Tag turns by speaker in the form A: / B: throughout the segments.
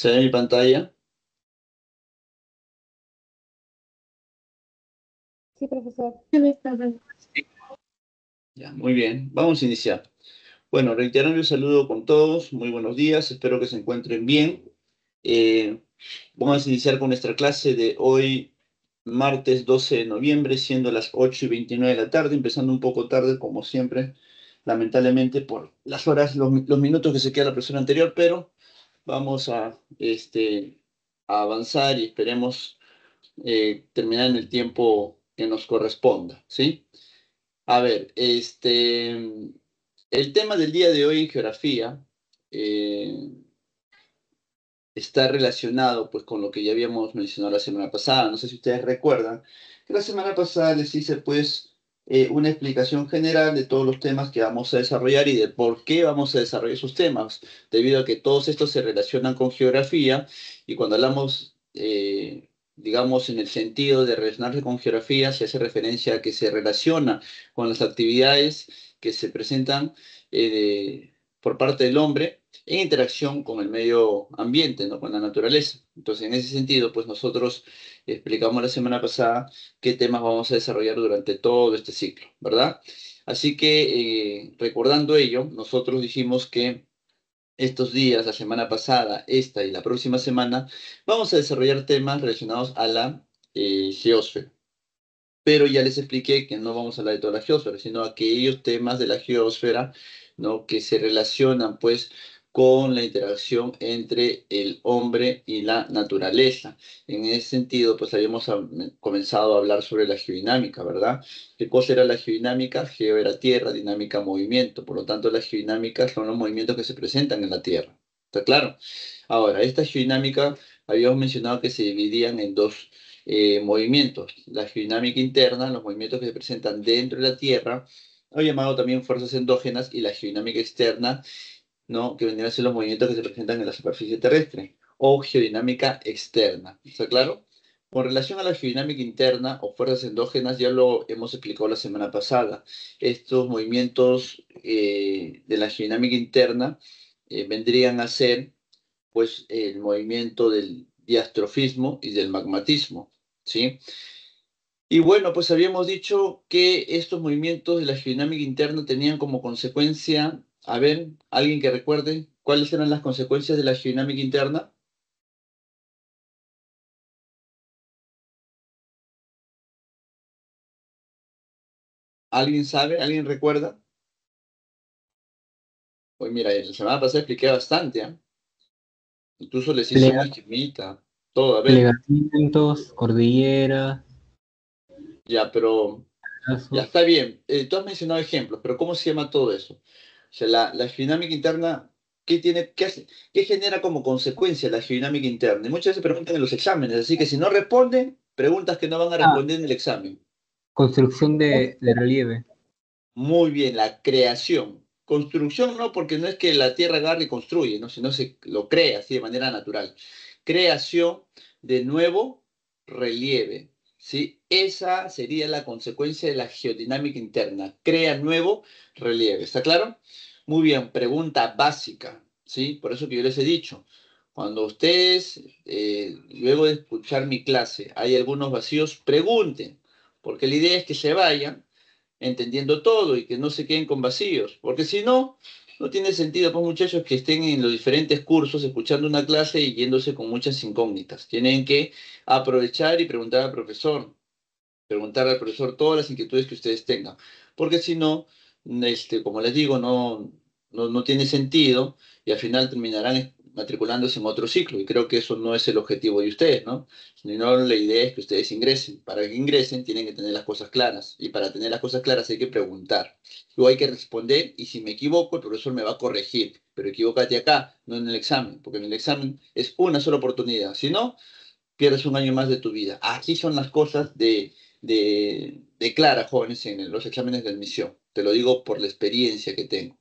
A: ¿Se ve mi pantalla?
B: Sí, profesor.
A: Ya, muy bien. Vamos a iniciar. Bueno, reiterando el saludo con todos. Muy buenos días. Espero que se encuentren bien. Eh, Vamos a iniciar con nuestra clase de hoy, martes 12 de noviembre, siendo las 8:29 de la tarde, empezando un poco tarde, como siempre, lamentablemente por las horas, los minutos que se queda la persona anterior, pero vamos a avanzar y esperemos terminar en el tiempo que nos corresponda, ¿sí? A ver, el tema del día de hoy en geografía eh, está relacionado pues con lo que ya habíamos mencionado la semana pasada. No sé si ustedes recuerdan que la semana pasada les hice pues una explicación general de todos los temas que vamos a desarrollar y de por qué vamos a desarrollar esos temas, debido a que todos estos se relacionan con geografía y cuando hablamos, digamos, en el sentido de relacionarse con geografía, se hace referencia a que se relaciona con las actividades que se presentan por parte del hombre en interacción con el medio ambiente, ¿no? Con la naturaleza. Entonces, en ese sentido, pues nosotros explicamos la semana pasada qué temas vamos a desarrollar durante todo este ciclo, ¿verdad? Así que, recordando ello, nosotros dijimos que estos días, la semana pasada, esta y la próxima semana, vamos a desarrollar temas relacionados a la geósfera. Pero ya les expliqué que no vamos a hablar de toda la geósfera, sino aquellos temas de la geósfera, ¿no? Que se relacionan pues con la interacción entre el hombre y la naturaleza. En ese sentido, pues habíamos comenzado a hablar sobre la geodinámica, ¿verdad? ¿Qué cosa era la geodinámica? Geo era tierra, dinámica movimiento. Por lo tanto, la geodinámica son los movimientos que se presentan en la tierra. ¿Está claro? Ahora, esta geodinámica habíamos mencionado que se dividían en dos movimientos. La geodinámica interna, los movimientos que se presentan dentro de la Tierra, o llamado también fuerzas endógenas, y la geodinámica externa, ¿no? Que vendrían a ser los movimientos que se presentan en la superficie terrestre, o geodinámica externa. ¿Está claro? Con relación a la geodinámica interna o fuerzas endógenas, ya lo hemos explicado la semana pasada. Estos movimientos de la geodinámica interna vendrían a ser pues el movimiento del diastrofismo y del magmatismo, ¿sí? Y bueno, pues habíamos dicho que estos movimientos de la geodinámica interna tenían como consecuencia, a ver, alguien que recuerde cuáles eran las consecuencias de la geodinámica interna. ¿Alguien sabe? ¿Alguien recuerda? Pues mira, la semana pasada expliqué bastante, ¿ah? Incluso les hice un
C: Plega-
A: esquemita, todo, a ver,
C: Plegamientos, cordillera,
A: ya, pero ya
C: brazos.
A: está bien. Tú has mencionado ejemplos, pero ¿cómo se llama todo eso? O sea, la geodinámica interna, ¿qué tiene, qué hace, qué genera como consecuencia la geodinámica interna? Y muchas veces preguntan en los exámenes, así que si no responden, preguntas que no van a
C: Ah,
A: responder en el examen.
C: construcción de relieve.
A: Muy bien, la creación. Construcción no, porque no es que la tierra agarre y construye, ¿no? Sino se lo crea así de manera natural. Creación de nuevo relieve, ¿sí? Esa sería la consecuencia de la geodinámica interna. Crea nuevo relieve, ¿está claro? Muy bien, pregunta básica, ¿sí? Por eso que yo les he dicho, cuando ustedes, luego de escuchar mi clase, hay algunos vacíos, pregunten, porque la idea es que se vayan entendiendo todo y que no se queden con vacíos, porque si no, no tiene sentido, pues muchachos, que estén en los diferentes cursos escuchando una clase y yéndose con muchas incógnitas. Tienen que aprovechar y preguntar al profesor todas las inquietudes que ustedes tengan, porque si no, como les digo, no tiene sentido y al final terminarán matriculándose en otro ciclo y creo que eso no es el objetivo de ustedes, ¿no? Sino la idea es que ustedes ingresen. Para que ingresen tienen que tener las cosas claras y para tener las cosas claras hay que preguntar. Luego hay que responder y si me equivoco el profesor me va a corregir, pero equivócate acá, no en el examen, porque en el examen es una sola oportunidad. Si no, pierdes un año más de tu vida. Así son las cosas de clara, jóvenes, en los exámenes de admisión. Te lo digo por la experiencia que tengo.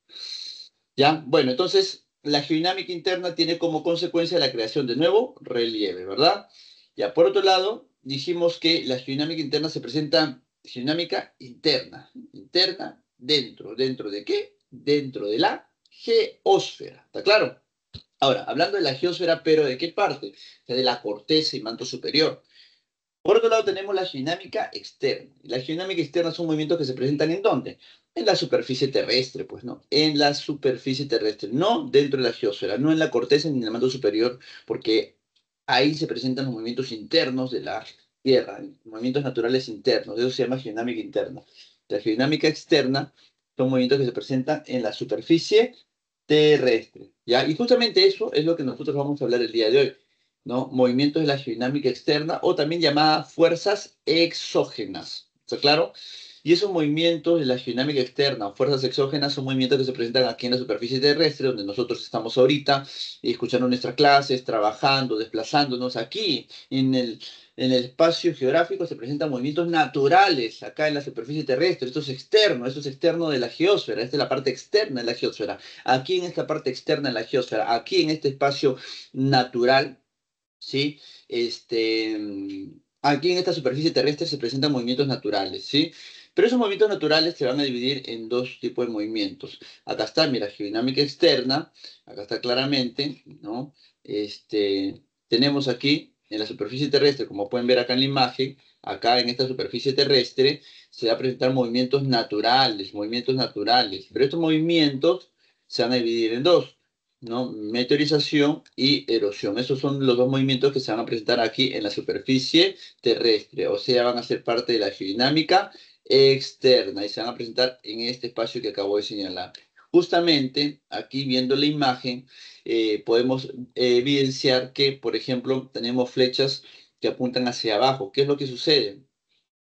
A: ¿Ya? Bueno, entonces la geodinámica interna tiene como consecuencia la creación de nuevo relieve, ¿verdad? Ya, por otro lado, dijimos que la geodinámica interna se presenta geodinámica interna. ¿Dentro? ¿Dentro de qué? Dentro de la geósfera. ¿Está claro? Ahora, hablando de la geósfera, pero ¿de qué parte? O sea, de la corteza y manto superior. Por otro lado, tenemos la geodinámica externa. La geodinámica externa son movimientos que se presentan ¿en dónde? En la superficie terrestre, pues, ¿no? En la superficie terrestre, no dentro de la geósfera, no en la corteza ni en el manto superior, porque ahí se presentan los movimientos internos de la Tierra, movimientos naturales internos. Eso se llama geodinámica interna. La geodinámica externa son movimientos que se presentan en la superficie terrestre, ¿ya? Y justamente eso es lo que nosotros vamos a hablar el día de hoy, ¿no? Movimientos de la geodinámica externa o también llamadas fuerzas exógenas. ¿Está claro? Y esos movimientos de la geodinámica externa o fuerzas exógenas son movimientos que se presentan aquí en la superficie terrestre, donde nosotros estamos ahorita, escuchando nuestras clases, trabajando, desplazándonos aquí en el espacio geográfico se presentan movimientos naturales acá en la superficie terrestre. Esto es externo de la geósfera, esta es la parte externa de la geósfera. Aquí en esta parte externa de la geósfera, aquí en este espacio natural, ¿sí? Aquí en esta superficie terrestre se presentan movimientos naturales, ¿sí? Pero esos movimientos naturales se van a dividir en dos tipos de movimientos. Acá está, mira, geodinámica externa, acá está claramente, ¿no? Tenemos aquí en la superficie terrestre, como pueden ver acá en la imagen, acá en esta superficie terrestre, se va a presentar movimientos naturales, pero estos movimientos se van a dividir en dos, ¿no? Meteorización y erosión. Esos son los dos movimientos que se van a presentar aquí en la superficie terrestre, o sea, van a ser parte de la geodinámica externa y se van a presentar en este espacio que acabo de señalar. Justamente aquí viendo la imagen podemos evidenciar que, por ejemplo, tenemos flechas que apuntan hacia abajo. ¿Qué es lo que sucede?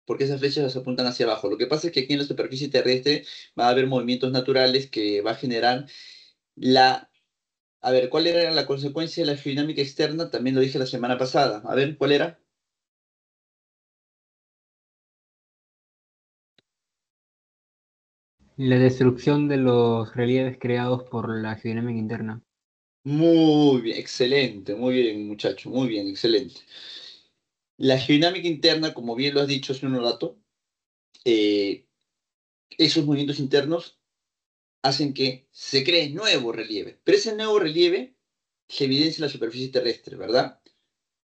A: Porque esas flechas apuntan hacia abajo. Lo que pasa es que aquí en la superficie terrestre va a haber movimientos naturales que va a generar la a ver, ¿cuál era la consecuencia de la geodinámica externa? También lo dije la semana pasada. A ver, ¿cuál era?
C: La destrucción de los relieves creados por la geodinámica interna.
A: Muy bien, excelente, muy bien, muchacho, muy bien, excelente. La geodinámica interna, como bien lo has dicho hace un rato, eh, esos movimientos internos hacen que se cree nuevo relieve, pero ese nuevo relieve se evidencia en la superficie terrestre, ¿verdad?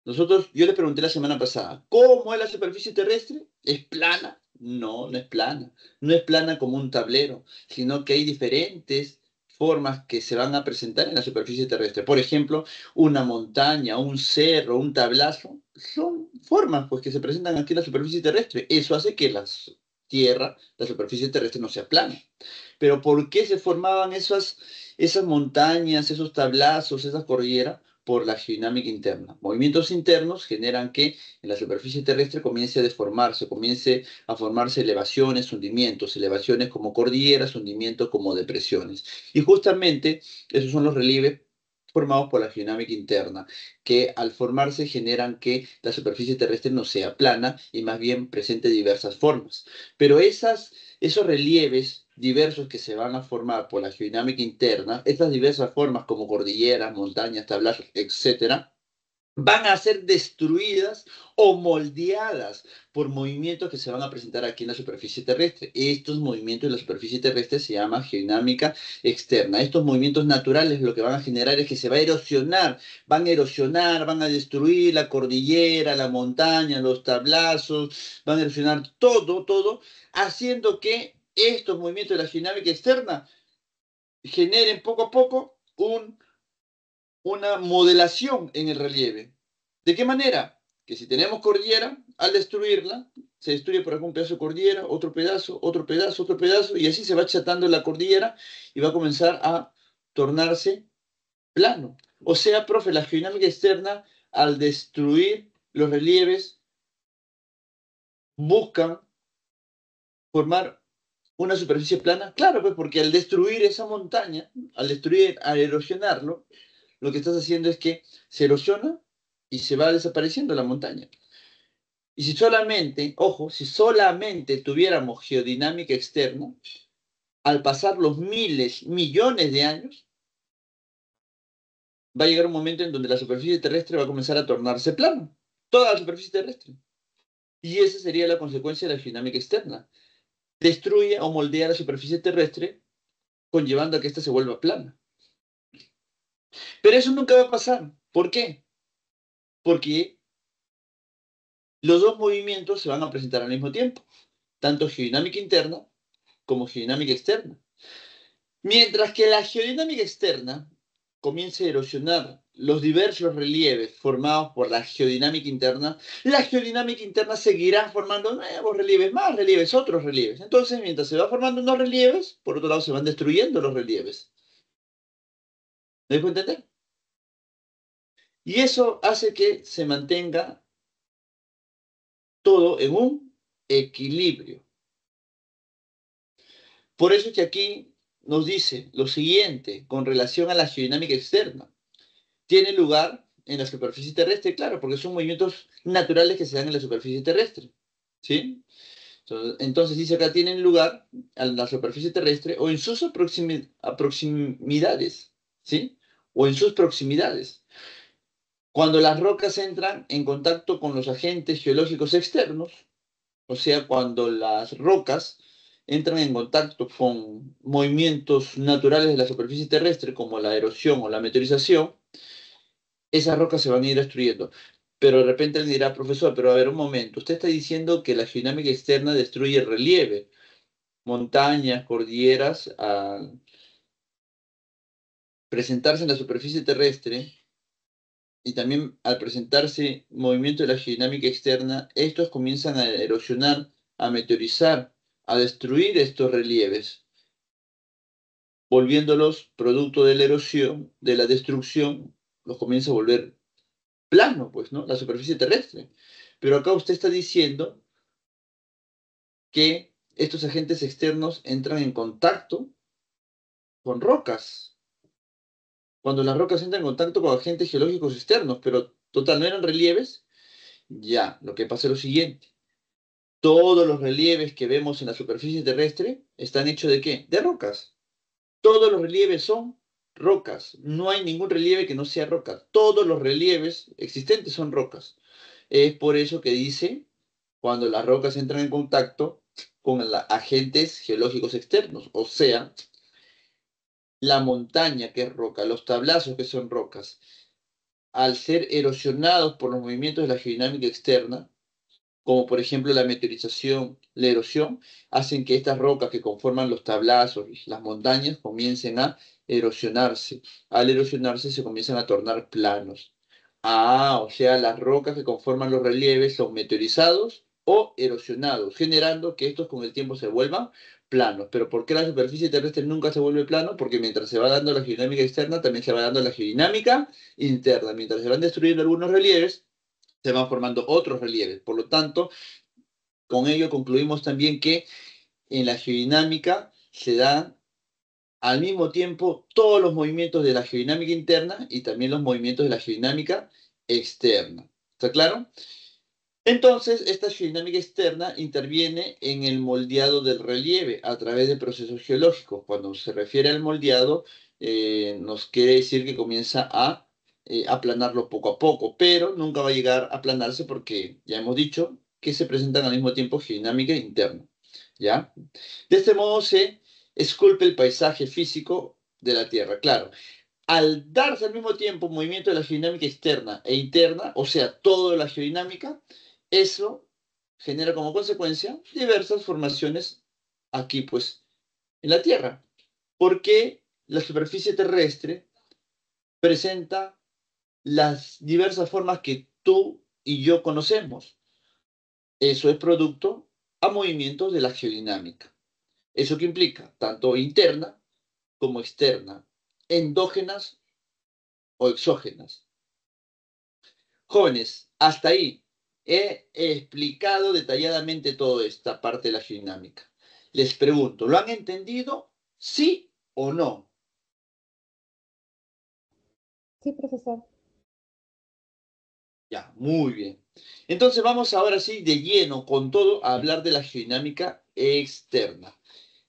A: Yo le pregunté la semana pasada, ¿cómo es la superficie terrestre? ¿Es plana? No, no es plana. No es plana como un tablero, sino que hay diferentes formas que se van a presentar en la superficie terrestre. Por ejemplo, una montaña, un cerro, un tablazo, son formas pues, que se presentan aquí en la superficie terrestre. Eso hace que la superficie terrestre no sea plana. Pero ¿por qué se formaban esas montañas, esos tablazos, esas cordilleras? Por la geodinámica interna. Movimientos internos generan que en la superficie terrestre comience a deformarse, comience a formarse elevaciones como cordilleras, hundimientos como depresiones. Y justamente esos son los relieves formados por la geodinámica interna, que al formarse generan que la superficie terrestre no sea plana y más bien presente diversas formas. Pero esos relieves diversos que se van a formar por la geodinámica interna, estas diversas formas como cordilleras, montañas, tablazos, etcétera, van a ser destruidas o moldeadas por movimientos que se van a presentar aquí en la superficie terrestre. Estos movimientos en la superficie terrestre se llaman geodinámica externa. Estos movimientos naturales lo que van a generar es que se va a erosionar, van a destruir la cordillera, la montaña, los tablazos, van a erosionar todo, haciendo que estos movimientos de la geodinámica externa generen poco a poco una modelación en el relieve. ¿De qué manera? Que si tenemos cordillera, al destruirla, se destruye por algún pedazo de cordillera, otro pedazo, otro pedazo, otro pedazo, y así se va achatando la cordillera y va a comenzar a tornarse plano. O sea, profe, la geodinámica externa, al destruir los relieves, buscan formar una superficie plana. Claro, pues porque al destruir esa montaña, al erosionarlo, lo que estás haciendo es que se erosiona y se va desapareciendo la montaña. Y si solamente, ojo, si solamente tuviéramos geodinámica externa, al pasar los miles, millones de años, va a llegar un momento en donde la superficie terrestre va a comenzar a tornarse plana. Toda la superficie terrestre. Y esa sería la consecuencia de la geodinámica externa. Destruye o moldea la superficie terrestre, conllevando a que ésta se vuelva plana. Pero eso nunca va a pasar. ¿Por qué? Porque los dos movimientos se van a presentar al mismo tiempo, tanto geodinámica interna como geodinámica externa. Mientras que la geodinámica externa comience a erosionar los diversos relieves formados por la geodinámica interna, la geodinámica interna seguirá formando nuevos relieves, más relieves, otros relieves. Entonces, mientras se va formando unos relieves, por otro lado se van destruyendo los relieves. ¿Me dejo entender? Y eso hace que se mantenga todo en un equilibrio. Por eso es que aquí nos dice lo siguiente con relación a la geodinámica externa. Tiene lugar en la superficie terrestre, claro, porque son movimientos naturales que se dan en la superficie terrestre. ¿Sí? Entonces dice acá, tienen lugar en la superficie terrestre o en sus proximidades. ¿Sí? O en sus proximidades. Cuando las rocas entran en contacto con los agentes geológicos externos, o sea, cuando las rocas entran en contacto con movimientos naturales de la superficie terrestre, como la erosión o la meteorización, esas rocas se van a ir destruyendo. Pero de repente él dirá, profesor, pero a ver un momento, usted está diciendo que la geodinámica externa destruye el relieve, montañas, cordilleras, al presentarse en la superficie terrestre y también al presentarse movimiento de la geodinámica externa, estos comienzan a erosionar, a meteorizar, a destruir estos relieves, volviéndolos producto de la erosión, de la destrucción, los comienza a volver plano, pues, ¿no? La superficie terrestre. Pero acá usted está diciendo que estos agentes externos entran en contacto con rocas, cuando las rocas entran en contacto con agentes geológicos externos, pero total, ¿no eran relieves? Ya, lo que pasa es lo siguiente. Todos los relieves que vemos en la superficie terrestre están hechos ¿de qué? De rocas. Todos los relieves son rocas. No hay ningún relieve que no sea roca. Todos los relieves existentes son rocas. Es por eso que dice, cuando las rocas entran en contacto con agentes geológicos externos, o sea, la montaña que es roca, los tablazos que son rocas, al ser erosionados por los movimientos de la geodinámica externa, como por ejemplo la meteorización, la erosión, hacen que estas rocas que conforman los tablazos, las montañas, comiencen a erosionarse. Al erosionarse se comienzan a tornar planos. Ah, o sea, las rocas que conforman los relieves son meteorizados o erosionados, generando que estos con el tiempo se vuelvan planos. Pero ¿por qué la superficie terrestre nunca se vuelve plano? Porque mientras se va dando la geodinámica externa, también se va dando la geodinámica interna. Mientras se van destruyendo algunos relieves, se van formando otros relieves. Por lo tanto, con ello concluimos también que en la geodinámica se dan al mismo tiempo todos los movimientos de la geodinámica interna y también los movimientos de la geodinámica externa. ¿Está claro? Entonces, esta geodinámica externa interviene en el moldeado del relieve a través de procesos geológicos. Cuando se refiere al moldeado, nos quiere decir que comienza a aplanarlo poco a poco, pero nunca va a llegar a aplanarse porque ya hemos dicho que se presentan al mismo tiempo geodinámica interna. ¿Ya? De este modo se esculpe el paisaje físico de la Tierra. Claro, al darse al mismo tiempo movimiento de la geodinámica externa e interna, o sea, toda la geodinámica, eso genera como consecuencia diversas formaciones aquí, pues, en la Tierra. ¿Por qué la superficie terrestre presenta las diversas formas que tú y yo conocemos? Eso es producto a movimientos de la geodinámica. ¿Eso qué implica? Tanto interna como externa, endógenas o exógenas. Jóvenes, hasta ahí he explicado detalladamente toda esta parte de la dinámica. Les pregunto, ¿lo han entendido? ¿Sí o no?
B: Sí, profesor.
A: Ya, muy bien. Entonces vamos ahora sí de lleno con todo a hablar de la geodinámica externa,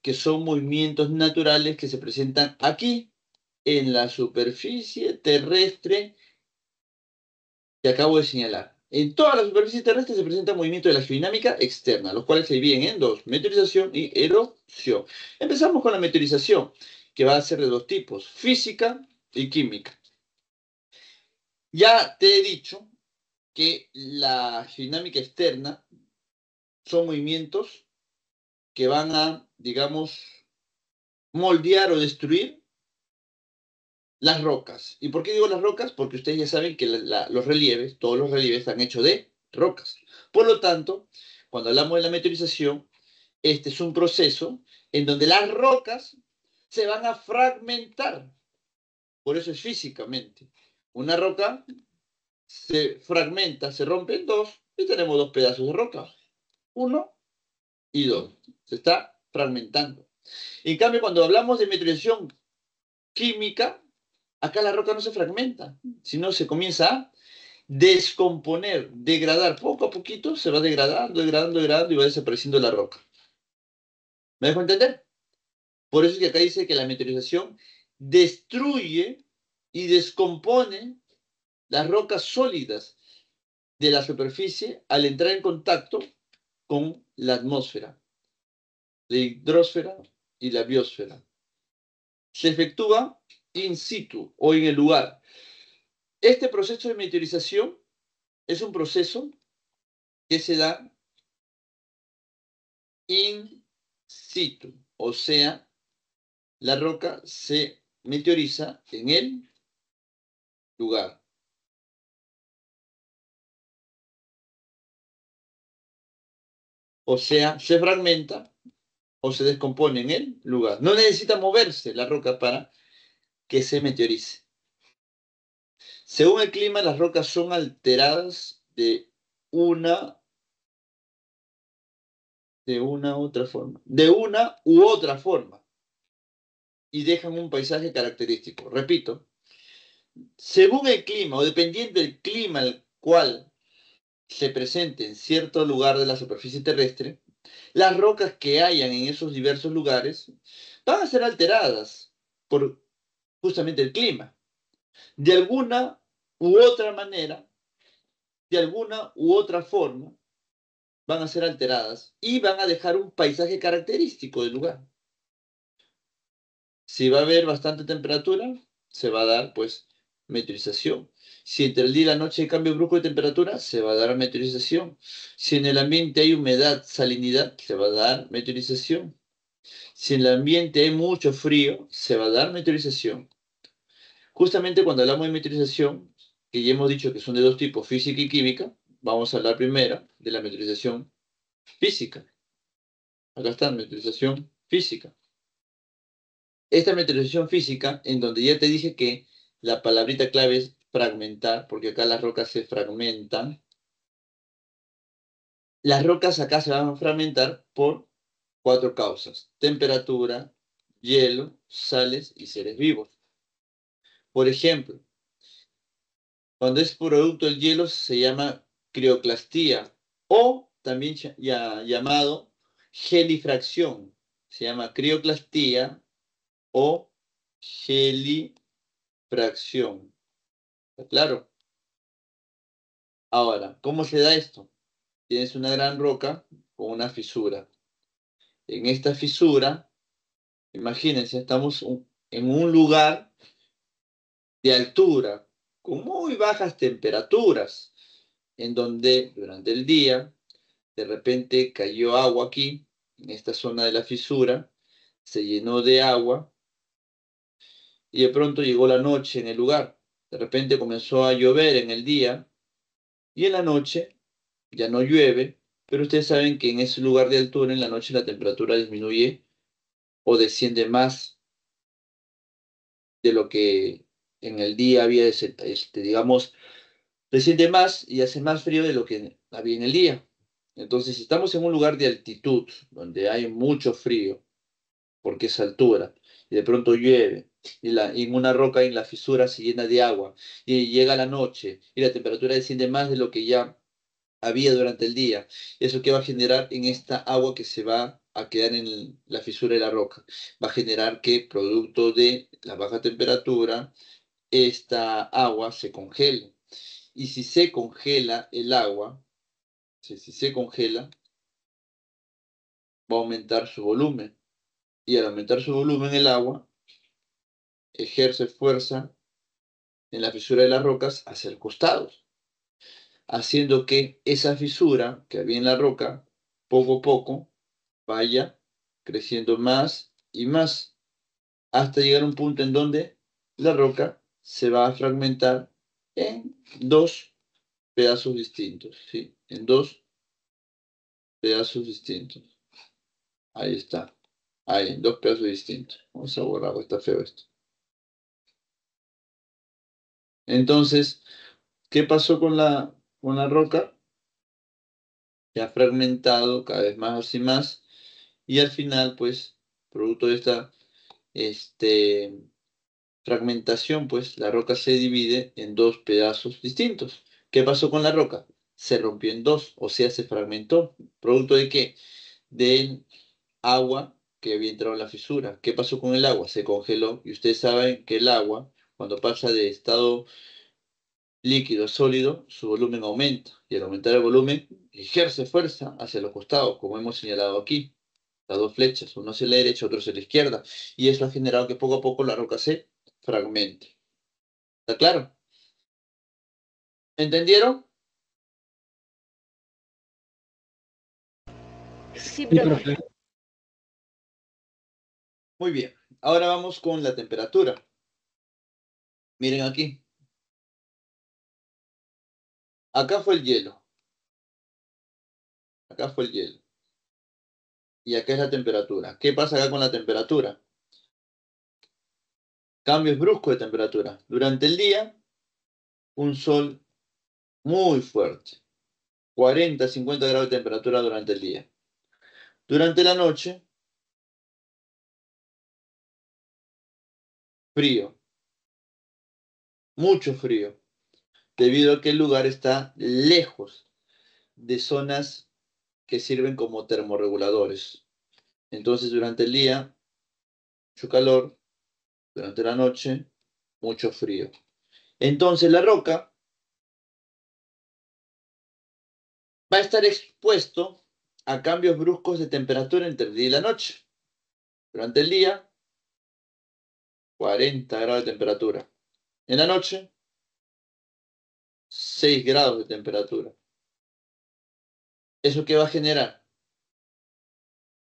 A: que son movimientos naturales que se presentan aquí en la superficie terrestre que acabo de señalar. En toda la superficie terrestre se presenta movimiento de la geodinámica externa, los cuales se dividen en dos, meteorización y erosión. Empezamos con la meteorización, que va a ser de dos tipos, física y química. Ya te he dicho que la dinámica externa son movimientos que van a, digamos, moldear o destruir las rocas. ¿Y por qué digo las rocas? Porque ustedes ya saben que los relieves, todos los relieves están hechos de rocas. Por lo tanto, cuando hablamos de la meteorización, este es un proceso en donde las rocas se van a fragmentar. Por eso es físicamente. Una roca se fragmenta, se rompe en dos y tenemos dos pedazos de roca. Uno y dos. Se está fragmentando. En cambio, cuando hablamos de meteorización química, acá la roca no se fragmenta, sino se comienza a descomponer, degradar. Poco a poquito se va degradando, degradando, degradando y va desapareciendo la roca. ¿Me dejo entender? Por eso es que acá dice que la meteorización destruye y descompone las rocas sólidas de la superficie al entrar en contacto con la atmósfera, la hidrosfera y la biosfera. Se efectúa in situ o en el lugar. Este proceso de meteorización es un proceso que se da in situ, o sea, la roca se meteoriza en el lugar. O sea, se fragmenta o se descompone en el lugar. No necesita moverse la roca para que se meteorice. Según el clima, las rocas son alteradas una, de una otra forma, de una u otra forma, y dejan un paisaje característico. Repito, según el clima o dependiendo del clima al cual se presente en cierto lugar de la superficie terrestre, las rocas que hayan en esos diversos lugares van a ser alteradas por justamente el clima. De alguna u otra manera, de alguna u otra forma, van a ser alteradas y van a dejar un paisaje característico del lugar. Si va a haber bastante temperatura, se va a dar, pues, meteorización. Si entre el día y la noche hay cambio brusco de temperatura, se va a dar meteorización. Si en el ambiente hay humedad, salinidad, se va a dar meteorización. Si en el ambiente hay mucho frío, se va a dar meteorización. Justamente cuando hablamos de meteorización, que ya hemos dicho que son de dos tipos, física y química, vamos a hablar primero de la meteorización física. Acá está, meteorización física. Esta meteorización física, en donde ya te dije que la palabrita clave es fragmentar, porque acá las rocas se fragmentan. Las rocas acá se van a fragmentar por cuatro causas: temperatura, hielo, sales y seres vivos. Por ejemplo, cuando es producto del hielo se llama crioclastía o también llamado gelifracción. Se llama crioclastía o gelifracción. ¿Está claro? Ahora, ¿cómo se da esto? Tienes una gran roca con una fisura. En esta fisura, imagínense, estamos en un lugar de altura, con muy bajas temperaturas, en donde durante el día, de repente cayó agua aquí, en esta zona de la fisura, se llenó de agua y de pronto llegó la noche en el lugar. De repente comenzó a llover en el día y en la noche ya no llueve, pero ustedes saben que en ese lugar de altura en la noche la temperatura disminuye o desciende más de lo que en el día había, digamos, desciende más y hace más frío de lo que había en el día. Entonces, si estamos en un lugar de altitud, donde hay mucho frío, porque es altura, y de pronto llueve, y en una roca en la fisura se llena de agua, y llega la noche, y la temperatura desciende más de lo que ya había durante el día. ¿Eso qué va a generar en esta agua que se va a quedar en la fisura de la roca? Va a generar que, producto de la baja temperatura, esta agua se congele. Y si se congela el agua, si se congela, va a aumentar su volumen. Y al aumentar su volumen el agua, ejerce fuerza en la fisura de las rocas hacia los costados, haciendo que esa fisura que había en la roca, poco a poco, vaya creciendo más y más, hasta llegar a un punto en donde la roca se va a fragmentar en dos pedazos distintos, ¿sí? En dos pedazos distintos. Ahí está. Ahí, en dos pedazos distintos. Vamos a borrar, está feo esto. Entonces, ¿qué pasó con la roca? Se ha fragmentado cada vez más y más. Y al final, pues, producto de esta este, fragmentación, pues, la roca se divide en dos pedazos distintos. ¿Qué pasó con la roca? Se rompió en dos, o sea, se fragmentó. ¿Producto de qué? Del agua que había entrado en la fisura. ¿Qué pasó con el agua? Se congeló. Y ustedes saben que el agua, cuando pasa de estado líquido a sólido, su volumen aumenta. Y al aumentar el volumen, ejerce fuerza hacia los costados, como hemos señalado aquí. Las dos flechas, uno hacia la derecha, otro hacia la izquierda. Y eso ha generado que poco a poco la roca se fragmente. ¿Está claro? ¿Entendieron?
B: Sí,
C: Sí,
B: profe.
C: profe.
A: Muy bien. Ahora vamos con la temperatura. Miren aquí. Acá fue el hielo. Acá fue el hielo. Y acá es la temperatura. ¿Qué pasa acá con la temperatura? Cambios bruscos de temperatura. Durante el día, un sol muy fuerte. 40, 50 grados de temperatura durante el día. Durante la noche, frío. Mucho frío. Debido a que el lugar está lejos de zonas que sirven como termorreguladores. Entonces, durante el día, mucho calor. Durante la noche, mucho frío. Entonces, la roca va a estar expuesto a cambios bruscos de temperatura entre el día y la noche. Durante el día, 40 grados de temperatura. En la noche, 6 grados de temperatura. ¿Eso qué va a generar?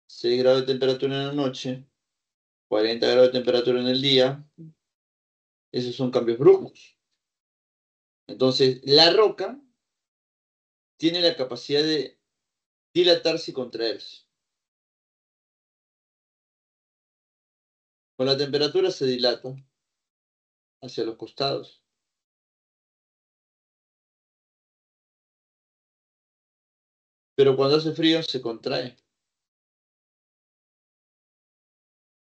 A: 6 grados de temperatura en la noche, 40 grados de temperatura en el día. Esos son cambios bruscos. Entonces, la roca tiene la capacidad de dilatarse y contraerse. Con la temperatura se dilata hacia los costados. Pero cuando hace frío se contrae.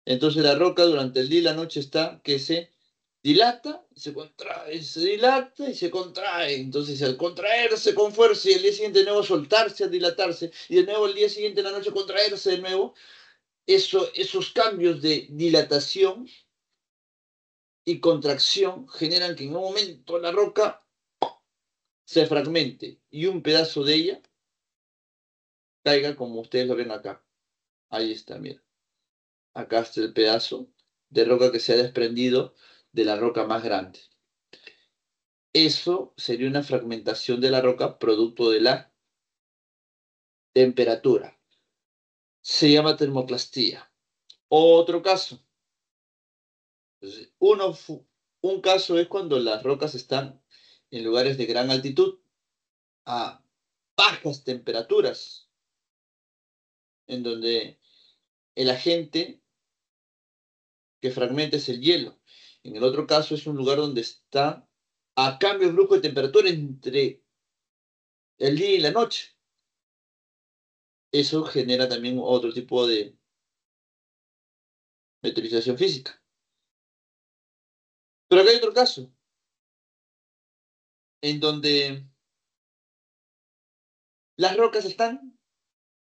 A: Entonces la roca durante el día y la noche está que se dilata y se contrae, se dilata y se contrae. Entonces al contraerse con fuerza y el día siguiente de nuevo soltarse, dilatarse y de nuevo el día siguiente en la noche contraerse de nuevo, esos cambios de dilatación y contracción generan que en un momento la roca se fragmente y un pedazo de ella caiga como ustedes lo ven acá. Ahí está, mira. Acá está el pedazo de roca que se ha desprendido de la roca más grande. Eso sería una fragmentación de la roca producto de la temperatura. Se llama termoclastía. Otro caso. Entonces, un caso es cuando las rocas están en lugares de gran altitud a bajas temperaturas, en donde el agente que fragmenta es el hielo. En el otro caso es un lugar donde está a cambios bruscos de temperatura entre el día y la noche. Eso genera también otro tipo de meteorización física. Pero acá hay otro caso, en donde las rocas están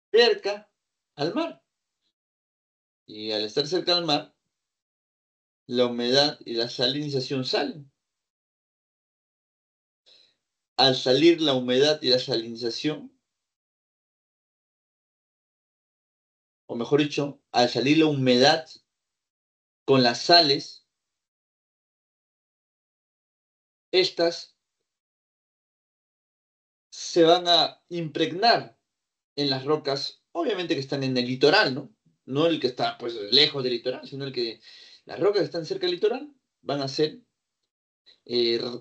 A: cerca al mar. Y al estar cerca al mar, la humedad y la salinización salen. Al salir la humedad y la salinización, o mejor dicho, al salir la humedad con las sales, estas se van a impregnar en las rocas, obviamente que están en el litoral, ¿no? No el que está pues lejos del litoral, sino las rocas que están cerca del litoral van a ser,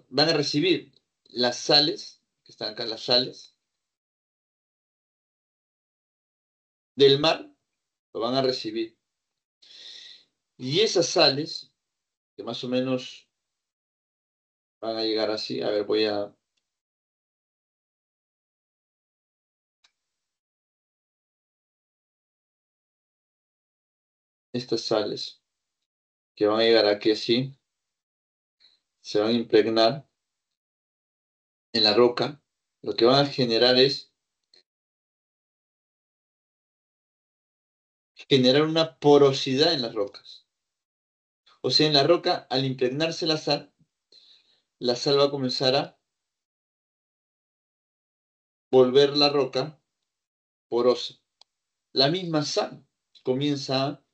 A: van a recibir las sales, que están acá las sales, del mar, lo van a recibir. Y esas sales, que más o menos van a llegar así, a ver, voy a... Estas sales, que van a llegar aquí así, se van a impregnar en la roca, lo que van a generar es generar una porosidad en las rocas. O sea, en la roca, al impregnarse la sal va a comenzar a volver la roca porosa. La misma sal comienza a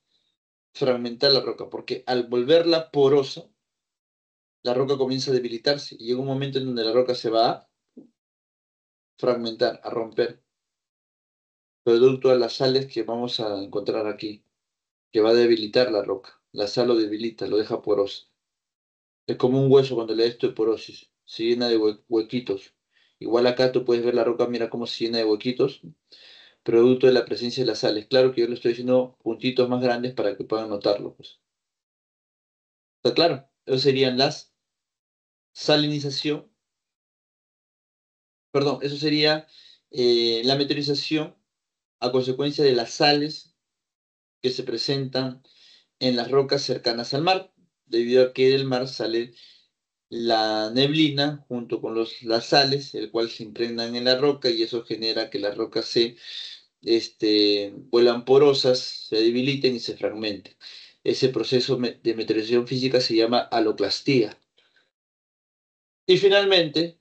A: fragmentar la roca, porque al volverla porosa, la roca comienza a debilitarse y llega un momento en donde la roca se va a fragmentar, a romper, producto de las sales que vamos a encontrar aquí, que va a debilitar la roca. La sal lo debilita, lo deja porosa. Es como un hueso cuando le da osteoporosis, se llena de huequitos. Igual acá tú puedes ver la roca, mira cómo se llena de huequitos, producto de la presencia de las sales. Claro que yo le estoy diciendo puntitos más grandes para que puedan notarlo, pues. ¿Está claro? Eso serían las salinización, perdón, eso sería la meteorización a consecuencia de las sales que se presentan en las rocas cercanas al mar, debido a que del mar sale la neblina junto con las sales, el cual se impregnan en la roca y eso genera que las rocas se vuelan porosas, se debiliten y se fragmenten. Ese proceso de meteorización física se llama haloclastía. Y finalmente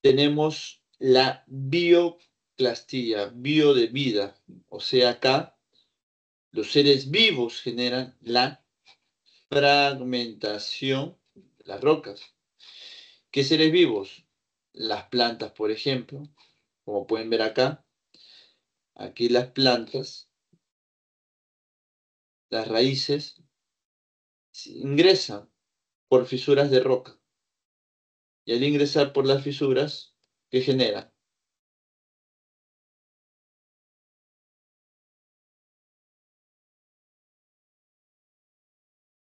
A: tenemos la bioclastía, bio de vida, o sea, acá los seres vivos generan la fragmentación de las rocas. ¿Qué seres vivos? Las plantas, por ejemplo, como pueden ver acá, aquí las plantas, las raíces, ingresan por fisuras de roca. Y al ingresar por las fisuras, ¿qué genera?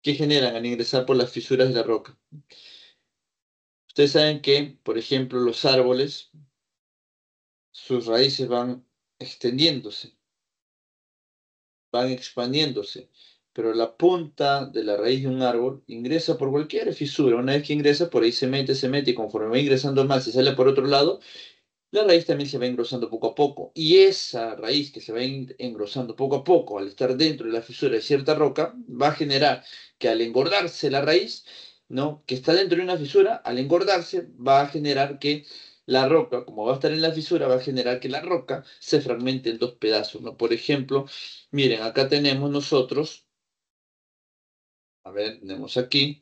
A: ¿Qué generan al ingresar por las fisuras de la roca? Ustedes saben que, por ejemplo, los árboles, sus raíces van extendiéndose, van expandiéndose, pero la punta de la raíz de un árbol ingresa por cualquier fisura. Una vez que ingresa, por ahí se mete, y conforme va ingresando más y sale por otro lado, la raíz también se va engrosando poco a poco. Y esa raíz que se va engrosando poco a poco, al estar dentro de la fisura de cierta roca, va a generar que al engordarse la raíz, ¿no? Que está dentro de una fisura, al engordarse, va a generar que la roca, como va a estar en la fisura, va a generar que la roca se fragmente en dos pedazos, ¿no? Por ejemplo, miren, acá tenemos nosotros, a ver, tenemos aquí,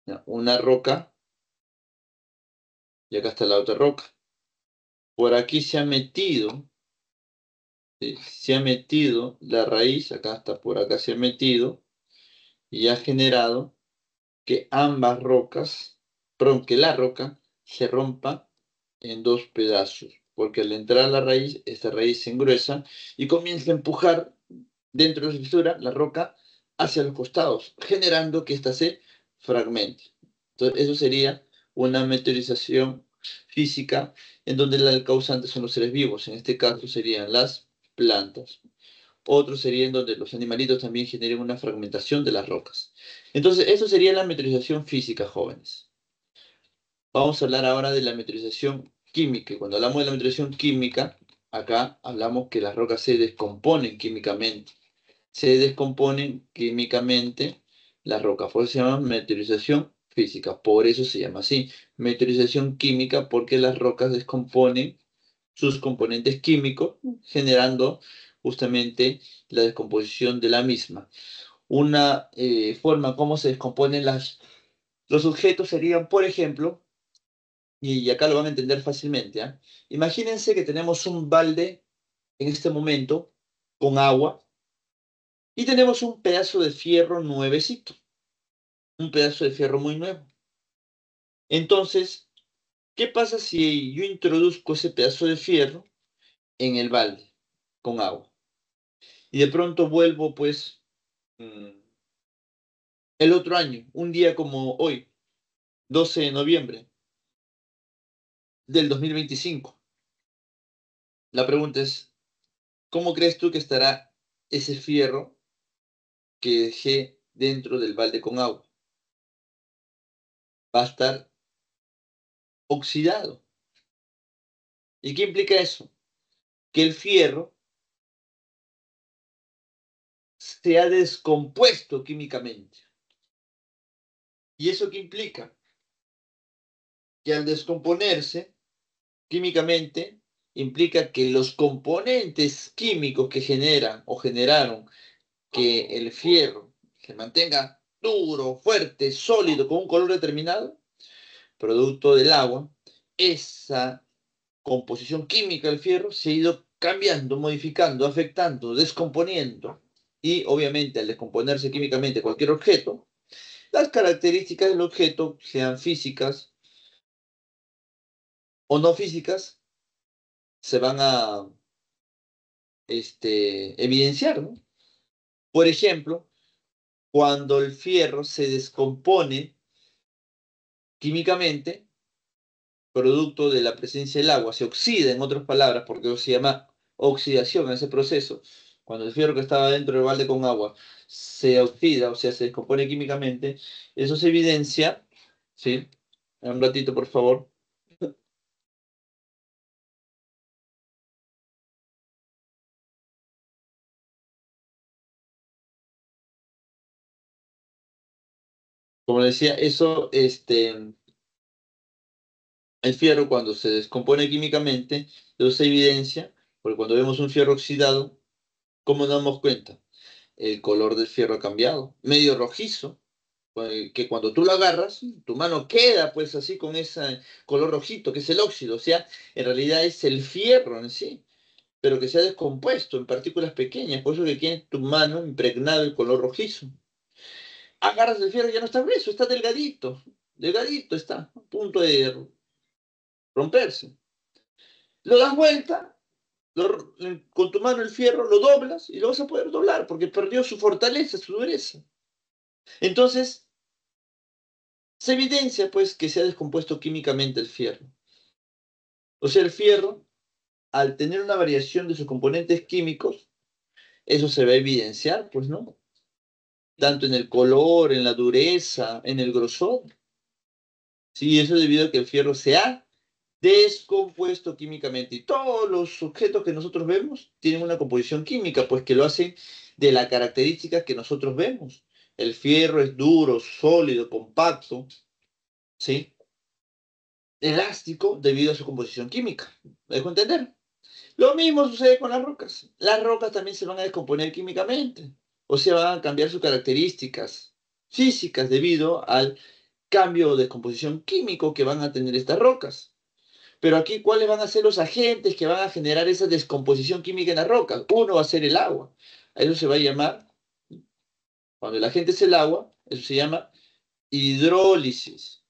A: ¿ya? Una roca y acá está la otra roca. Por aquí se ha metido, ¿sí? Se ha metido la raíz, acá está, por acá se ha metido y ha generado que ambas rocas, perdón, que la roca se rompa en dos pedazos, porque al entrar la raíz, esta raíz se engruesa y comienza a empujar dentro de la fisura la roca hacia los costados, generando que ésta se fragmente. Entonces, eso sería una meteorización física en donde el causante son los seres vivos, en este caso serían las plantas. Otro sería en donde los animalitos también generen una fragmentación de las rocas. Entonces, eso sería la meteorización física, jóvenes. Vamos a hablar ahora de la meteorización química. Y cuando hablamos de la meteorización química, acá hablamos que las rocas se descomponen químicamente. Se descomponen químicamente las rocas. Por eso se llama meteorización física. Por eso se llama así. Meteorización química porque las rocas descomponen sus componentes químicos, generando justamente la descomposición de la misma. Una forma como se descomponen los objetos serían, por ejemplo, y acá lo van a entender fácilmente, ¿ah? Imagínense que tenemos un balde en este momento con agua y tenemos un pedazo de fierro nuevecito, un pedazo de fierro muy nuevo. Entonces, ¿qué pasa si yo introduzco ese pedazo de fierro en el balde con agua? Y de pronto vuelvo, pues, el otro año, un día como hoy, 12 de noviembre del 2025. La pregunta es, ¿cómo crees tú que estará ese fierro que dejé dentro del balde con agua? Va a estar oxidado. ¿Y qué implica eso? Que el fierro se ha descompuesto químicamente. ¿Y eso qué implica? Que al descomponerse químicamente, implica que los componentes químicos que generan o generaron que el fierro se mantenga duro, fuerte, sólido, con un color determinado, producto del agua, esa composición química del fierro se ha ido cambiando, modificando, afectando, descomponiendo. Y obviamente al descomponerse químicamente cualquier objeto, las características del objeto, sean físicas o no físicas, se van a evidenciar, ¿no? Por ejemplo, cuando el fierro se descompone químicamente, producto de la presencia del agua, se oxida, en otras palabras, porque eso se llama oxidación en ese proceso. Cuando el fierro que estaba dentro del balde con agua se oxida, o sea, se descompone químicamente, eso se evidencia, ¿sí? Un ratito, por favor. Como decía, eso, el fierro cuando se descompone químicamente, eso se evidencia, porque cuando vemos un fierro oxidado, ¿cómo nos damos cuenta? El color del fierro ha cambiado, medio rojizo, que cuando tú lo agarras, tu mano queda pues así con ese color rojito, que es el óxido, o sea, en realidad es el fierro en sí, pero que se ha descompuesto en partículas pequeñas, por eso que tiene tu mano impregnado el color rojizo. Agarras el fierro y ya no está grueso, está delgadito, delgadito está, a punto de romperse. Lo das vuelta, con tu mano el fierro lo doblas y lo vas a poder doblar porque perdió su fortaleza, su dureza. Entonces, se evidencia pues que se ha descompuesto químicamente el fierro. O sea, el fierro, al tener una variación de sus componentes químicos, eso se va a evidenciar, pues, ¿no? Tanto en el color, en la dureza, en el grosor. Sí, eso es debido a que el fierro se ha descompuesto químicamente. Y todos los objetos que nosotros vemos tienen una composición química, pues que lo hacen de las características que nosotros vemos. El fierro es duro, sólido, compacto, ¿sí? Elástico debido a su composición química. ¿Me dejo entender? Lo mismo sucede con las rocas. Las rocas también se van a descomponer químicamente, o sea, van a cambiar sus características físicas debido al cambio o descomposición químico que van a tener estas rocas. Pero aquí, ¿cuáles van a ser los agentes que van a generar esa descomposición química en las rocas? Uno va a ser el agua. A eso se va a llamar, cuando el agente es el agua, eso se llama hidrólisis.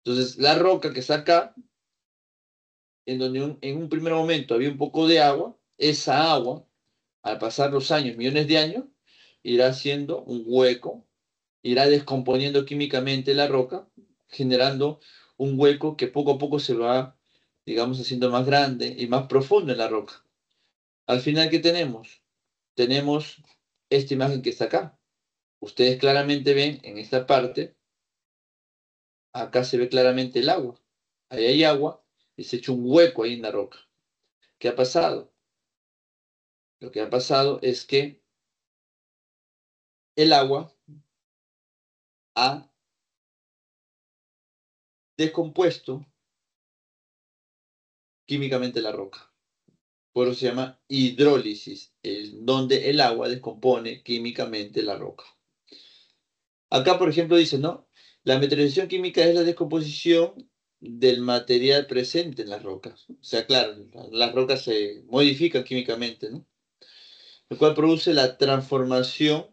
A: Entonces, la roca que está acá, en donde en un primer momento había un poco de agua, esa agua, al pasar los años, millones de años, irá haciendo un hueco, irá descomponiendo químicamente la roca, generando un hueco que poco a poco se va, digamos, haciendo más grande y más profundo en la roca. Al final, ¿qué tenemos? Tenemos esta imagen que está acá. Ustedes claramente ven en esta parte, acá se ve claramente el agua. Ahí hay agua y se ha hecho un hueco ahí en la roca. ¿Qué ha pasado? Lo que ha pasado es que el agua ha descompuesto químicamente la roca. Por eso se llama hidrólisis, es donde el agua descompone químicamente la roca. Acá, por ejemplo, dice, ¿no? La meteorización química es la descomposición del material presente en las rocas. O sea, claro, las rocas se modifican químicamente, ¿no? Lo cual produce la transformación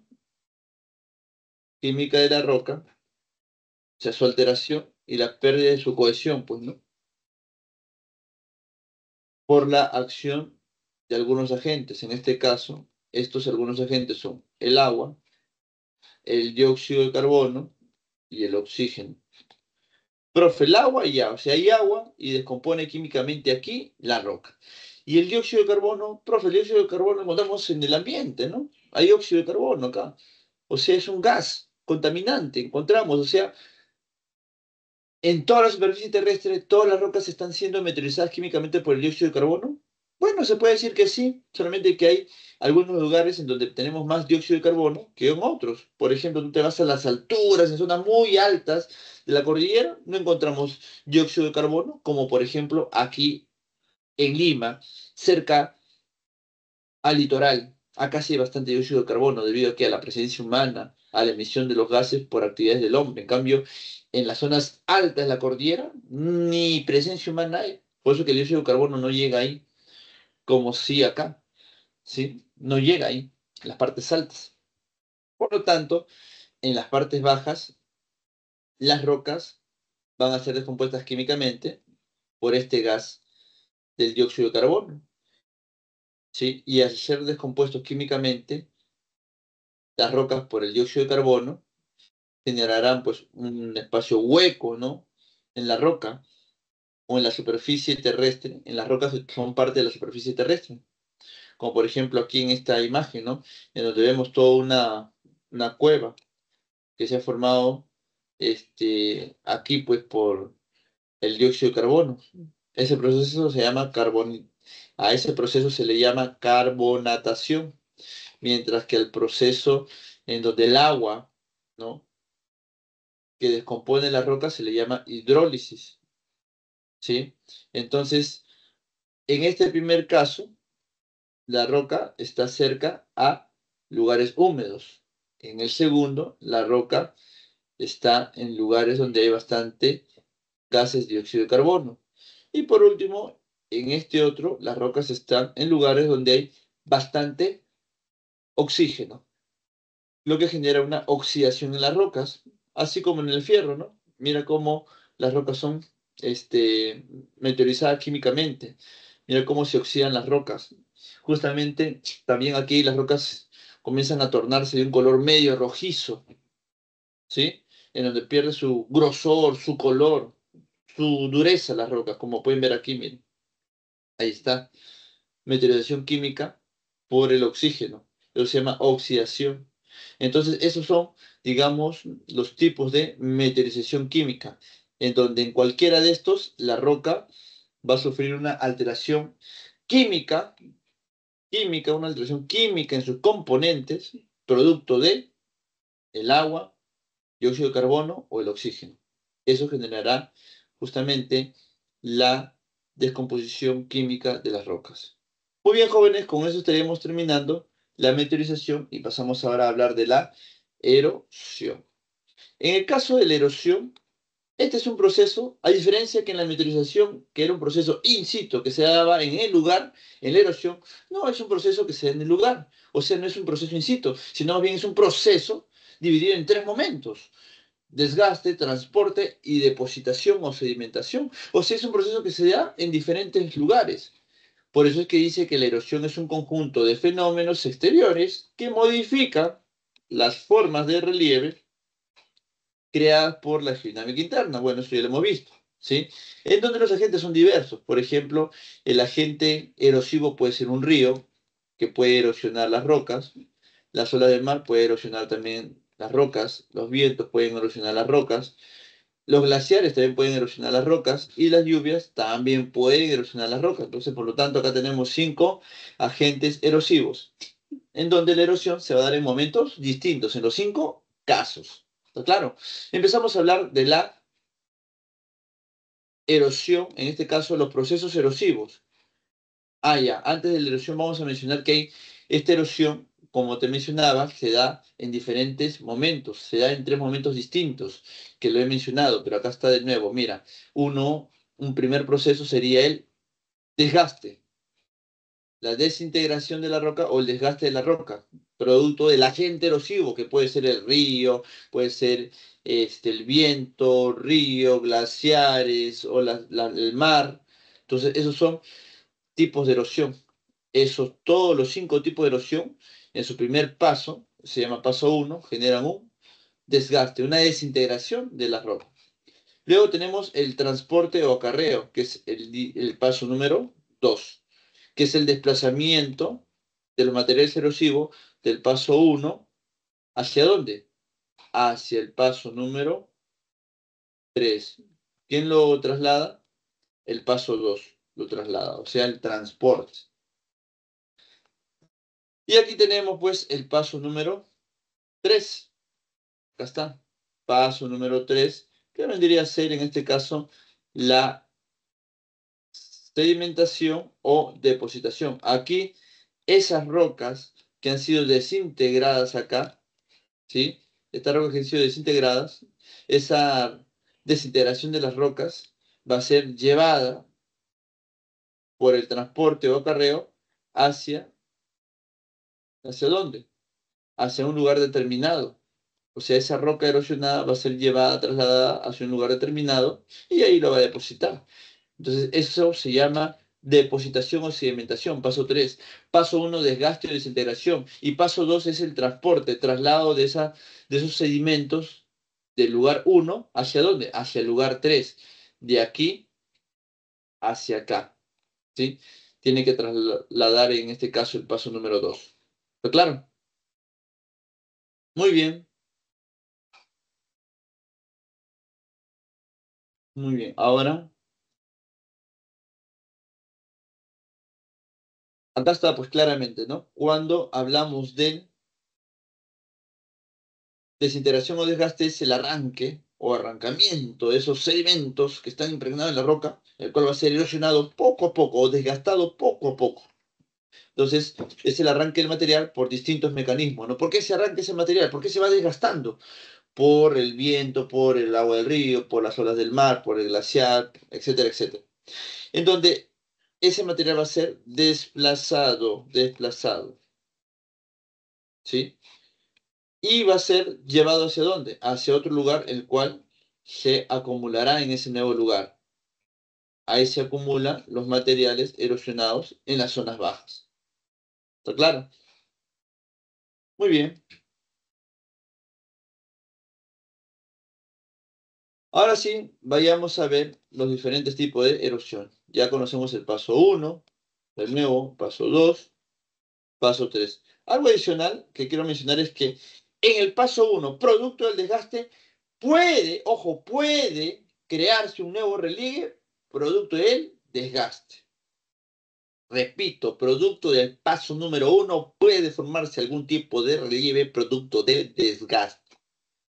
A: química de la roca, o sea, su alteración y la pérdida de su cohesión, pues, ¿no? Por la acción de algunos agentes. En este caso, estos algunos agentes son el agua, el dióxido de carbono y el oxígeno. Profe, el agua y ya, o sea, hay agua y descompone químicamente aquí la roca. Y el dióxido de carbono, profe, el dióxido de carbono lo encontramos en el ambiente, ¿no? Hay óxido de carbono acá. O sea, es un gas contaminante, encontramos, o sea, en toda la superficie terrestre, todas las rocas están siendo meteorizadas químicamente por el dióxido de carbono. Bueno, se puede decir que sí, solamente que hay algunos lugares en donde tenemos más dióxido de carbono que en otros. Por ejemplo, tú te vas a las alturas, en zonas muy altas de la cordillera, no encontramos dióxido de carbono, como por ejemplo aquí en Lima, cerca al litoral. Acá sí hay bastante dióxido de carbono debido a que a la presencia humana, a la emisión de los gases por actividades del hombre. En cambio, en las zonas altas de la cordillera, ni presencia humana hay. Por eso que el dióxido de carbono no llega ahí, como sí acá, ¿sí? No llega ahí, en las partes altas. Por lo tanto, en las partes bajas, las rocas van a ser descompuestas químicamente por este gas del dióxido de carbono, ¿sí? Y al ser descompuestos químicamente, las rocas por el dióxido de carbono generarán pues un espacio hueco, ¿no? En la roca o en la superficie terrestre. En las rocas son parte de la superficie terrestre. Como por ejemplo aquí en esta imagen, ¿no? En donde vemos toda una cueva que se ha formado aquí pues por el dióxido de carbono. Ese proceso se llama a ese proceso se le llama carbonatación, mientras que el proceso en donde el agua, ¿no? que descompone la roca se le llama hidrólisis, ¿sí? Entonces, en este primer caso, la roca está cerca a lugares húmedos. En el segundo, la roca está en lugares donde hay bastante gases de dióxido de carbono. Y por último, en este otro, las rocas están en lugares donde hay bastante oxígeno, lo que genera una oxidación en las rocas, así como en el fierro, ¿no? Mira cómo las rocas son meteorizadas químicamente. Mira cómo se oxidan las rocas. Justamente también aquí las rocas comienzan a tornarse de un color medio rojizo, ¿sí? En donde pierde su grosor, su color, su dureza las rocas, como pueden ver aquí, miren. Ahí está. Meteorización química por el oxígeno. Eso se llama oxidación. Entonces, esos son, digamos, los tipos de meteorización química, en donde en cualquiera de estos la roca va a sufrir una alteración química, una alteración química en sus componentes, producto de el agua, dióxido de carbono o el oxígeno. Eso generará justamente la descomposición química de las rocas. Muy bien, jóvenes, con eso estaríamos terminando la meteorización y pasamos ahora a hablar de la erosión. En el caso de la erosión, este es un proceso, a diferencia que en la meteorización, que era un proceso in situ, que se daba en el lugar, en la erosión, no es un proceso que se da en el lugar. O sea, no es un proceso in situ, sino más bien es un proceso dividido en tres momentos: desgaste, transporte y depositación o sedimentación. O sea, es un proceso que se da en diferentes lugares. Por eso es que dice que la erosión es un conjunto de fenómenos exteriores que modifican las formas de relieve creadas por la geodinámica interna. Bueno, eso ya lo hemos visto, ¿sí? En donde los agentes son diversos. Por ejemplo, el agente erosivo puede ser un río que puede erosionar las rocas, las olas del mar puede erosionar también las rocas, los vientos pueden erosionar las rocas, los glaciares también pueden erosionar las rocas y las lluvias también pueden erosionar las rocas. Entonces, por lo tanto, acá tenemos 5 agentes erosivos, en donde la erosión se va a dar en momentos distintos, en los 5 casos. ¿Está claro? Empezamos a hablar de la erosión, en este caso los procesos erosivos. Ya, antes de la erosión vamos a mencionar que hay esta erosión como te mencionaba, se da en diferentes momentos, se da en 3 momentos distintos, que lo he mencionado, pero acá está de nuevo. Mira, un primer proceso sería el desgaste, la desintegración de la roca o el desgaste de la roca, producto del agente erosivo, que puede ser el río, puede ser el viento, río, glaciares o el mar. Entonces, esos son tipos de erosión. Todos los 5 tipos de erosión, en su primer paso, se llama paso 1, generan un desgaste, una desintegración de las rocas. Luego tenemos el transporte o acarreo, que es el paso número 2, que es el desplazamiento de los materiales erosivos del paso 1, ¿hacia dónde? Hacia el paso número 3. ¿Quién lo traslada? El paso 2 lo traslada, o sea, el transporte. Y aquí tenemos pues el paso número 3. Acá está. Paso número 3, que vendría a ser en este caso la sedimentación o depositación. Aquí esas rocas que han sido desintegradas acá, ¿sí? Estas rocas que han sido desintegradas, esa desintegración de las rocas va a ser llevada por el transporte o acarreo hacia, ¿hacia dónde? Hacia un lugar determinado. O sea, esa roca erosionada va a ser llevada, trasladada hacia un lugar determinado y ahí lo va a depositar. Entonces, eso se llama depositación o sedimentación, paso 3. Paso 1, desgaste o desintegración. Y paso 2 es el transporte, traslado de esos sedimentos del lugar 1 ¿hacia dónde? Hacia el lugar 3. De aquí hacia acá. ¿Sí? Tiene que trasladar en este caso el paso número 2. ¿Está claro? Muy bien. Muy bien. Ahora, acá está pues claramente, ¿no? Cuando hablamos de desintegración o desgaste es el arranque o arrancamiento de esos sedimentos que están impregnados en la roca, el cual va a ser erosionado poco a poco o desgastado poco a poco. Entonces, es el arranque del material por distintos mecanismos, ¿no? ¿Por qué se arranca ese material? ¿Por qué se va desgastando? Por el viento, por el agua del río, por las olas del mar, por el glaciar, etcétera, etcétera. En donde ese material va a ser desplazado, ¿sí? Y va a ser llevado ¿hacia dónde? Hacia otro lugar, el cual se acumulará en ese nuevo lugar. Ahí se acumulan los materiales erosionados en las zonas bajas. ¿Está claro? Muy bien. Ahora sí, vayamos a ver los diferentes tipos de erosión. Ya conocemos el paso 1, de nuevo, paso 2, paso 3. Algo adicional que quiero mencionar es que en el paso 1, producto del desgaste, puede crearse un nuevo relieve producto del desgaste. Repito, producto del paso número 1 puede formarse algún tipo de relieve producto del desgaste.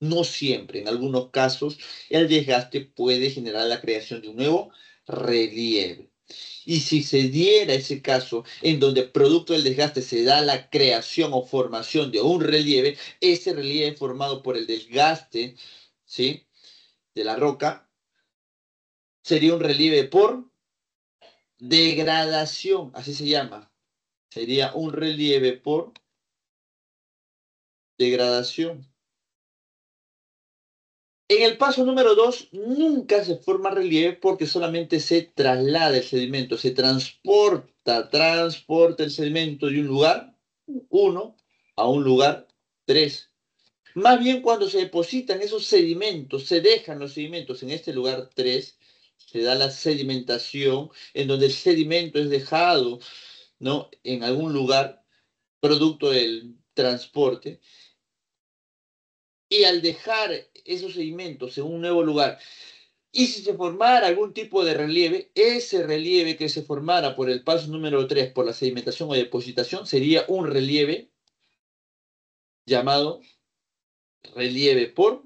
A: No siempre, en algunos casos, el desgaste puede generar la creación de un nuevo relieve. Y si se diera ese caso en donde producto del desgaste se da la creación o formación de un relieve, ese relieve formado por el desgaste, ¿sí?, de la roca, sería un relieve por degradación, así se llama. Sería un relieve por degradación. En el paso número 2 nunca se forma relieve porque solamente se traslada el sedimento, se transporta el sedimento de un lugar 1 a un lugar 3. Más bien cuando se depositan esos sedimentos, se dejan los sedimentos en este lugar 3, se da la sedimentación en donde el sedimento es dejado, ¿no?, en algún lugar producto del transporte. Y al dejar esos sedimentos en un nuevo lugar, y si se formara algún tipo de relieve, ese relieve que se formara por el paso número 3, por la sedimentación o depositación, sería un relieve llamado relieve por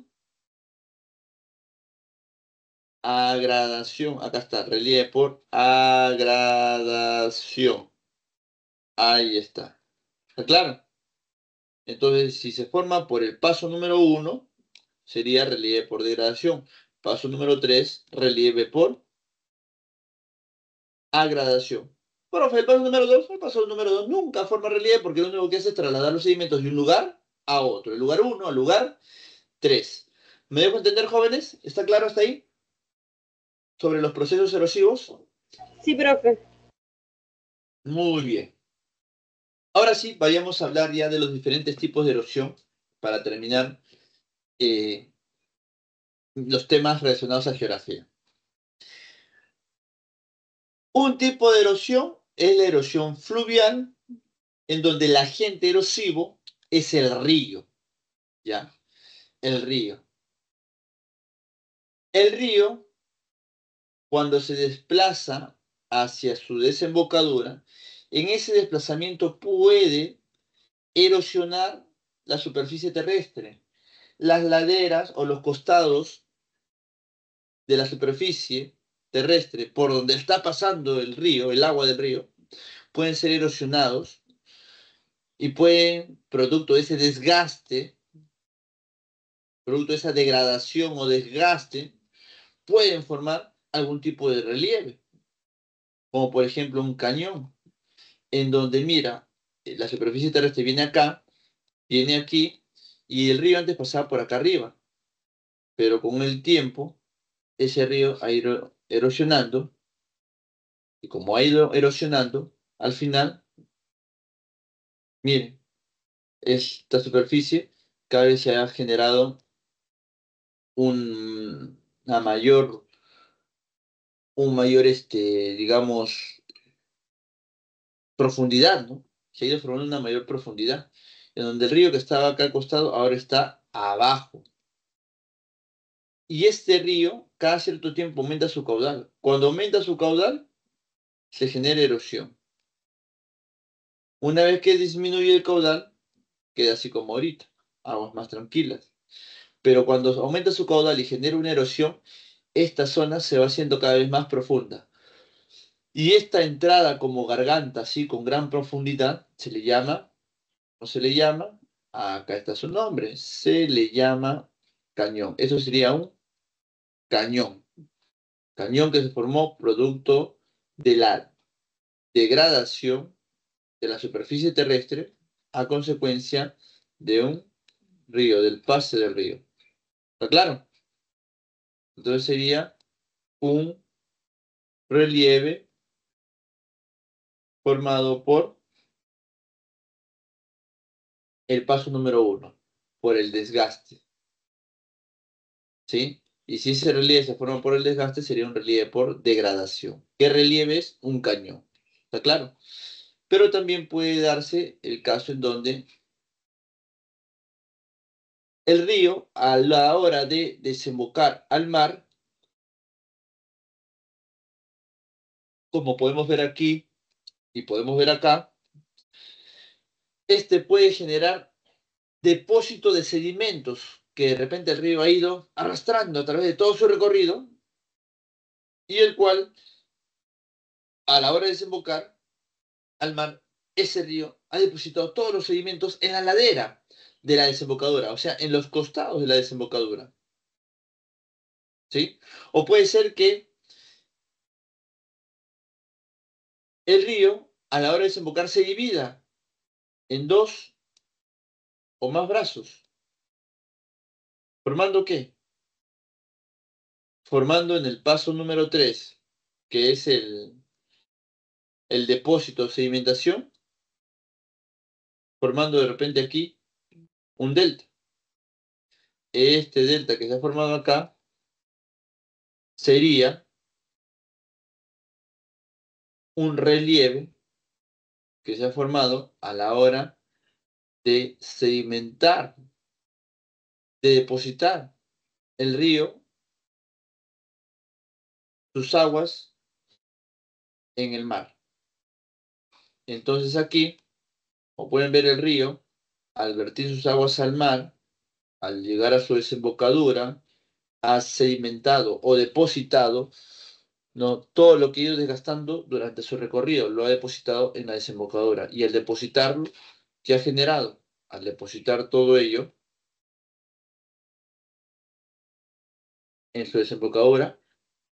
A: agradación. Acá está, relieve por agradación. Ahí está. ¿Está claro? Entonces, si se forma por el paso número 1, sería relieve por degradación. Paso número 3, relieve por agradación. Profe, el paso número 2 nunca forma relieve porque lo único que hace es trasladar los sedimentos de un lugar a otro. El lugar 1 al lugar 3. ¿Me dejo entender, jóvenes? ¿Está claro hasta ahí? Sobre los procesos erosivos.
B: Sí, profe.
A: Muy bien. Ahora sí, vayamos a hablar ya de los diferentes tipos de erosión para terminar los temas relacionados a geografía. Un tipo de erosión es la erosión fluvial, en donde el agente erosivo es el río, ¿ya? El río. El río, cuando se desplaza hacia su desembocadura, en ese desplazamiento puede erosionar la superficie terrestre. Las laderas o los costados de la superficie terrestre por donde está pasando el río, el agua del río, pueden ser erosionados y pueden, producto de ese desgaste, producto de esa degradación o desgaste, pueden formar algún tipo de relieve, como por ejemplo un cañón, en donde mira, la superficie terrestre viene acá, viene aquí, y el río antes pasaba por acá arriba, pero con el tiempo ese río ha ido erosionando, y como ha ido erosionando, al final, miren, esta superficie cada vez se ha generado una mayor, un mayor, digamos, profundidad, ¿no? Se ha ido formando una mayor profundidad, en donde el río que estaba acá al costado ahora está abajo. Y este río cada cierto tiempo aumenta su caudal. Cuando aumenta su caudal, se genera erosión. Una vez que disminuye el caudal, queda así como ahorita, aguas más tranquilas. Pero cuando aumenta su caudal y genera una erosión, esta zona se va haciendo cada vez más profunda. Y esta entrada como garganta, así con gran profundidad, se le llama, no se le llama, acá está su nombre, se le llama cañón. Eso sería un cañón. Cañón que se formó producto de la degradación de la superficie terrestre a consecuencia de un río, del pase del río. ¿Está claro? Entonces sería un relieve formado por el paso número 1, por el desgaste. ¿Sí? Y si ese relieve se forma por el desgaste, sería un relieve por degradación. ¿Qué relieve es? Un cañón. ¿Está claro? Pero también puede darse el caso en donde el río, a la hora de desembocar al mar, como podemos ver aquí y podemos ver acá, este puede generar depósito de sedimentos que de repente el río ha ido arrastrando a través de todo su recorrido y el cual, a la hora de desembocar al mar, ese río ha depositado todos los sedimentos en la ladera de la desembocadura, o sea, en los costados de la desembocadura. ¿Sí? O puede ser que el río, a la hora de desembocar, se divida en dos o más brazos. ¿Formando qué? Formando en el paso número 3, que es el depósito de sedimentación, formando de repente aquí un delta. Este delta que se ha formado acá sería un relieve que se ha formado a la hora de sedimentar, de depositar el río, sus aguas en el mar. Entonces aquí, como pueden ver, el río, al vertir sus aguas al mar, al llegar a su desembocadura, ha sedimentado o depositado, ¿no?, todo lo que ha ido desgastando durante su recorrido, lo ha depositado en la desembocadura. Y al depositarlo, ¿qué ha generado? al depositar todo ello en su desembocadura,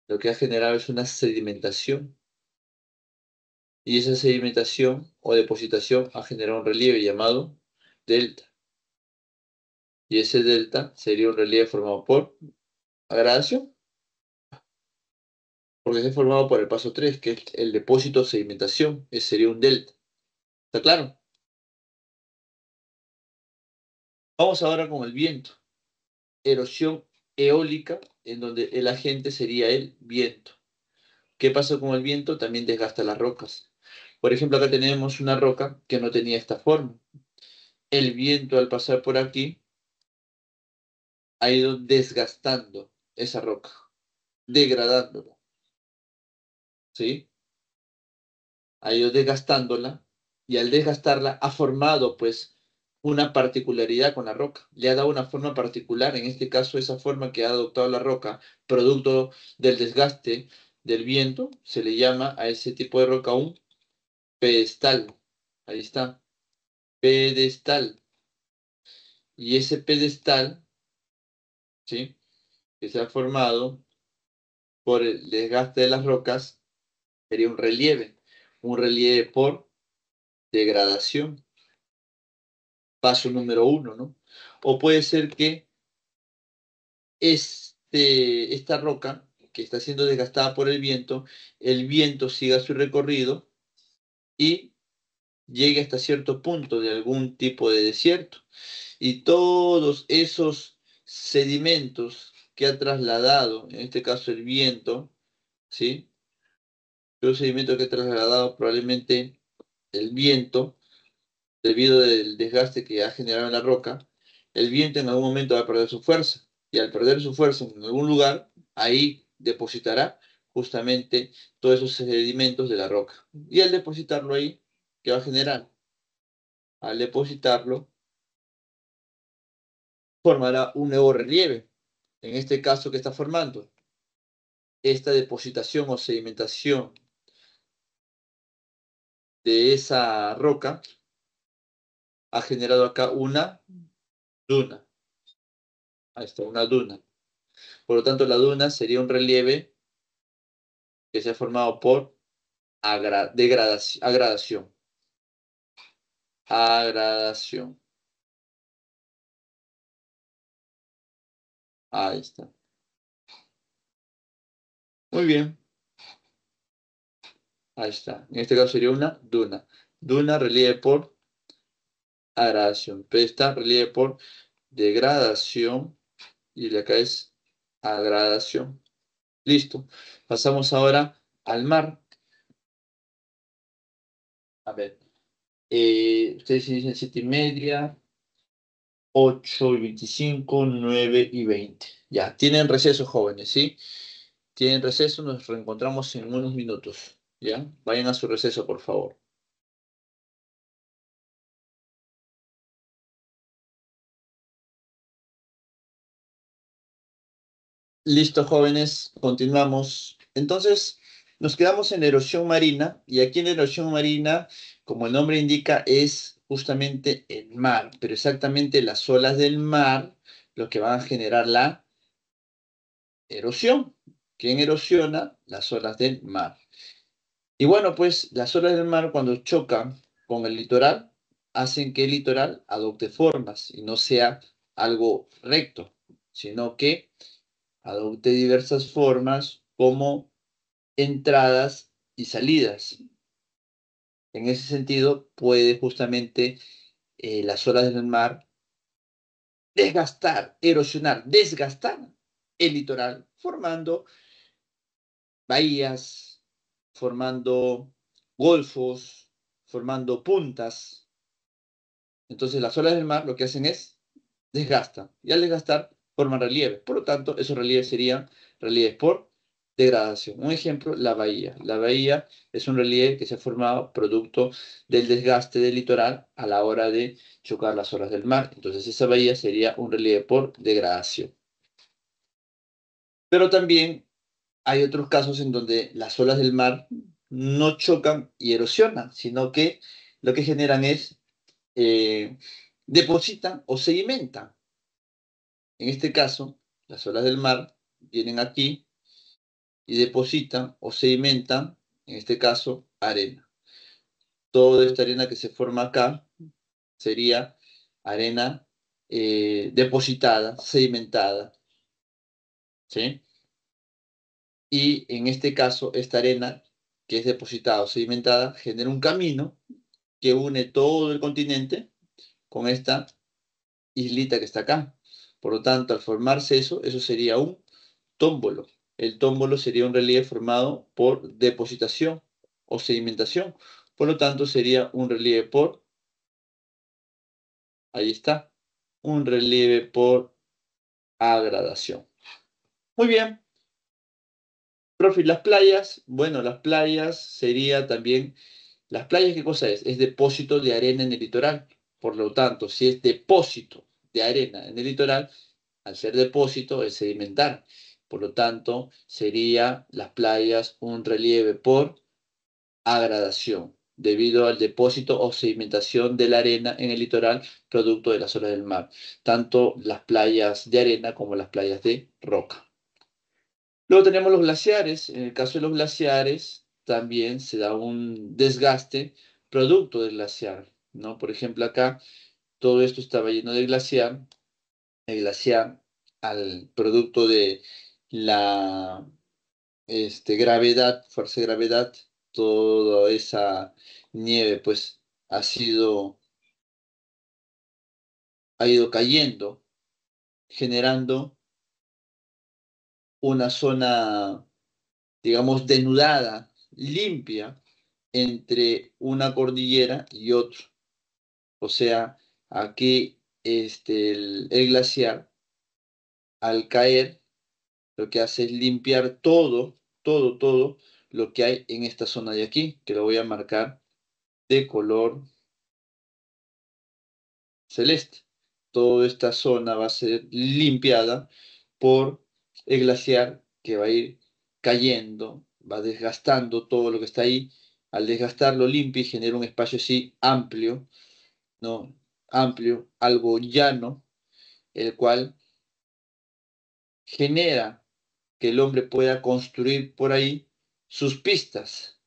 A: lo que ha generado es una sedimentación. Y esa sedimentación o depositación ha generado un relieve llamado delta. Y ese delta sería un relieve formado por agradación, porque se ha formado por el paso 3, que es el depósito sedimentación. Ese sería un delta. ¿Está claro? Vamos ahora con el viento. Erosión eólica, en donde el agente sería el viento. ¿Qué pasa con el viento? También desgasta las rocas. Por ejemplo, acá tenemos una roca que no tenía esta forma. El viento, al pasar por aquí, ha ido desgastando esa roca, degradándola, ¿sí? Ha ido desgastándola y al desgastarla ha formado, pues, una particularidad con la roca. Le ha dado una forma particular, en este caso esa forma que ha adoptado la roca, producto del desgaste del viento, se le llama a ese tipo de roca un pedestal. Ahí está, pedestal. Y ese pedestal, ¿sí?, que se ha formado por el desgaste de las rocas, sería un relieve por degradación, paso número 1, ¿no? O puede ser que esta roca que está siendo desgastada por el viento siga su recorrido y llegue hasta cierto punto de algún tipo de desierto. Y todos esos sedimentos que ha trasladado, en este caso el viento, ¿sí? Los sedimentos que ha trasladado probablemente el viento, debido al desgaste que ha generado en la roca, el viento en algún momento va a perder su fuerza. Y al perder su fuerza en algún lugar, ahí depositará justamente todos esos sedimentos de la roca. Y al depositarlo ahí, ¿qué va a generar? Al depositarlo, formará un nuevo relieve. En este caso, ¿qué está formando? Esta depositación o sedimentación de esa roca ha generado acá una duna. Ahí está, una duna. Por lo tanto, la duna sería un relieve que se ha formado por agradación. Agradación. Ahí está. Muy bien. Ahí está. En este caso sería una duna. Duna, relieve por agradación. Pesta, relieve por degradación. Y de acá es agradación. Listo. Pasamos ahora al mar. A ver. Ustedes dicen 7:30, 8:25, 9:20. Ya, tienen receso, jóvenes, ¿sí? Tienen receso, nos reencontramos en unos minutos. ¿Ya? Vayan a su receso, por favor. Listo, jóvenes, continuamos. Entonces, nos quedamos en erosión marina, y aquí en erosión marina, como el nombre indica, es justamente el mar, pero exactamente las olas del mar lo que van a generar la erosión. ¿Quién erosiona? Las olas del mar. Y bueno, pues las olas del mar cuando chocan con el litoral, hacen que el litoral adopte formas y no sea algo recto, sino que adopte diversas formas como entradas y salidas. En ese sentido, puede justamente las olas del mar desgastar, erosionar, desgastar el litoral, formando bahías, formando golfos, formando puntas. Entonces las olas del mar lo que hacen es desgastan, y al desgastar forman relieves. Por lo tanto, esos relieves serían relieves por degradación. Un ejemplo, la bahía. La bahía es un relieve que se ha formado producto del desgaste del litoral a la hora de chocar las olas del mar. Entonces esa bahía sería un relieve por degradación. Pero también hay otros casos en donde las olas del mar no chocan y erosionan, sino que lo que generan es eh, depositan o sedimentan. En este caso, las olas del mar vienen aquí y depositan o sedimentan, en este caso, arena. Toda esta arena que se forma acá sería arena depositada, sedimentada, ¿sí? Y en este caso, esta arena que es depositada o sedimentada genera un camino que une todo el continente con esta islita que está acá. Por lo tanto, al formarse eso sería un tómbolo. El tómbolo sería un relieve formado por depositación o sedimentación. Por lo tanto, sería un relieve por, ahí está, un relieve por agradación. Muy bien. Profe, las playas, bueno, las playas sería también, las playas, ¿qué cosa es? Es depósito de arena en el litoral. Por lo tanto, si es depósito de arena en el litoral, al ser depósito es sedimentar. Por lo tanto, sería las playas un relieve por agradación, debido al depósito o sedimentación de la arena en el litoral, producto de las olas del mar, tanto las playas de arena como las playas de roca. Luego tenemos los glaciares. En el caso de los glaciares, también se da un desgaste producto del glaciar, ¿no? Por ejemplo, acá todo esto estaba lleno de glaciar. El glaciar, al producto de la gravedad, fuerza de gravedad, toda esa nieve, pues, ha ido cayendo, generando una zona, digamos, denudada, limpia, entre una cordillera y otro. O sea, aquí el glaciar, al caer, lo que hace es limpiar todo lo que hay en esta zona de aquí, que lo voy a marcar de color celeste. Toda esta zona va a ser limpiada por el glaciar que va a ir cayendo, va desgastando todo lo que está ahí. Al desgastarlo limpia y genera un espacio así amplio, ¿no? Amplio, algo llano, el cual genera que el hombre pueda construir por ahí sus pistas,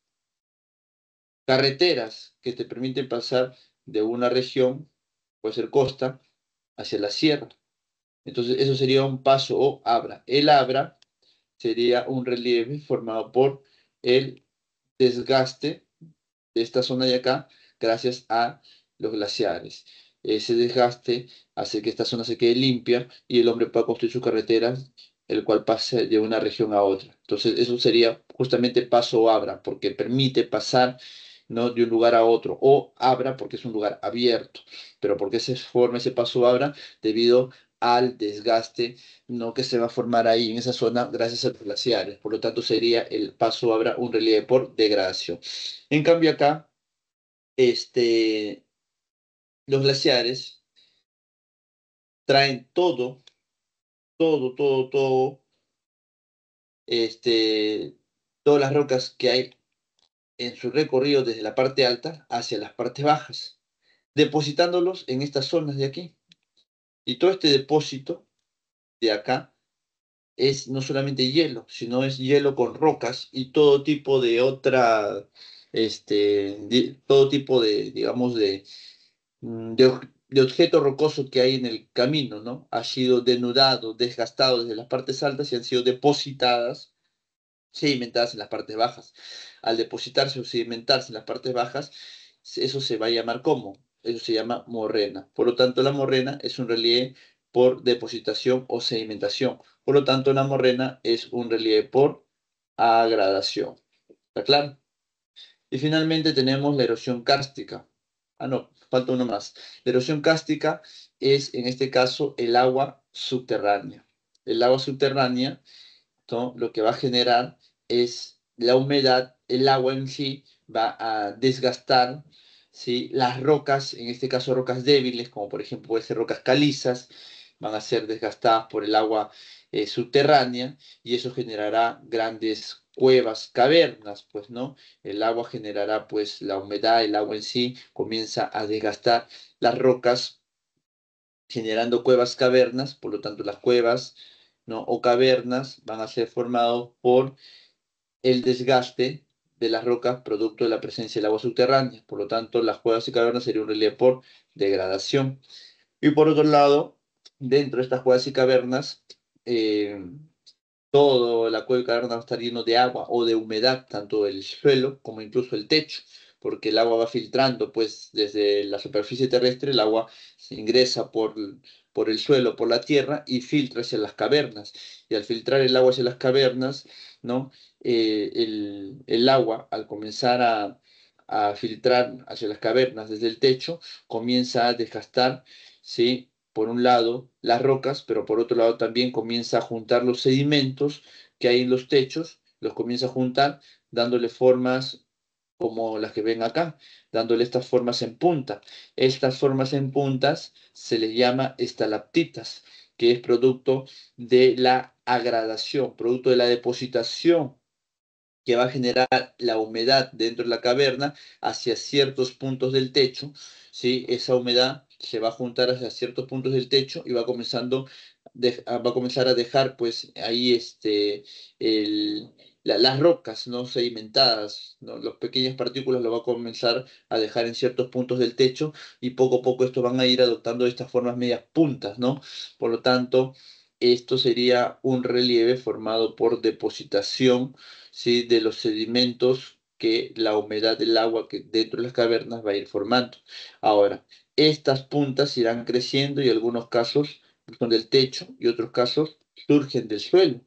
A: carreteras que te permiten pasar de una región, puede ser costa, hacia la sierra. Entonces, eso sería un paso o abra. El abra sería un relieve formado por el desgaste de esta zona de acá gracias a los glaciares. Ese desgaste hace que esta zona se quede limpia y el hombre pueda construir sus carreteras, el cual pase de una región a otra. Entonces, eso sería justamente paso o abra, porque permite pasar, ¿no?, de un lugar a otro, o abra porque es un lugar abierto. Pero ¿por qué se forma ese paso o abra? Debido al desgaste, ¿no?, que se va a formar ahí en esa zona gracias a los glaciares. Por lo tanto, sería el paso o abra un relieve por degradación. En cambio acá, los glaciares traen todo, todas las rocas que hay en su recorrido desde la parte alta hacia las partes bajas, depositándolos en estas zonas de aquí. Y todo este depósito de acá es no solamente hielo, sino es hielo con rocas y todo tipo de todo tipo de, digamos, de objeto rocoso que hay en el camino, ¿no? Ha sido denudado, desgastado desde las partes altas y han sido depositadas, sedimentadas en las partes bajas. Al depositarse o sedimentarse en las partes bajas, eso se va a llamar ¿cómo? Eso se llama morrena. Por lo tanto, la morrena es un relieve por depositación o sedimentación. Por lo tanto, la morrena es un relieve por agradación. ¿Está claro? Y finalmente tenemos la erosión kárstica. Ah, no, falta uno más. La erosión kárstica es, en este caso, el agua subterránea. El agua subterránea, ¿no?, lo que va a generar es la humedad, el agua en sí va a desgastar, ¿sí?, las rocas, en este caso rocas débiles, como por ejemplo puede ser rocas calizas, van a ser desgastadas por el agua subterránea y eso generará grandes cuevas, cavernas, pues, ¿no? El agua generará, pues, la humedad, el agua en sí comienza a desgastar las rocas generando cuevas cavernas, por lo tanto las cuevas, ¿no? o cavernas van a ser formados por el desgaste de las rocas producto de la presencia del agua subterránea. Por lo tanto, las cuevas y cavernas sería un relieve por degradación. Y por otro lado, dentro de estas cuevas y cavernas, eh, todo la cueva y caverna va a estar lleno de agua o de humedad, tanto el suelo como incluso el techo, porque el agua va filtrando, pues desde la superficie terrestre, el agua se ingresa por el suelo, por la tierra y filtra hacia las cavernas. Y al filtrar el agua hacia las cavernas, ¿no? El agua, al comenzar a filtrar hacia las cavernas desde el techo, comienza a desgastar, ¿sí? Por un lado las rocas, pero por otro lado también comienza a juntar los sedimentos que hay en los techos, los comienza a juntar dándole formas como las que ven acá, dándole estas formas en punta. Estas formas en puntas se les llama estalactitas, que es producto de la agradación, producto de la depositación que va a generar la humedad dentro de la caverna hacia ciertos puntos del techo, ¿sí? Esa humedad se va a juntar hacia ciertos puntos del techo y va a comenzar a dejar pues ahí las rocas no sedimentadas, ¿no? Las pequeñas partículas lo va a comenzar a dejar en ciertos puntos del techo y poco a poco estos van a ir adoptando estas formas medias puntas, ¿no? Por lo tanto, esto sería un relieve formado por depositación, ¿sí? de los sedimentos que la humedad del agua que dentro de las cavernas va a ir formando. Ahora, estas puntas irán creciendo y en algunos casos son del techo y otros casos surgen del suelo.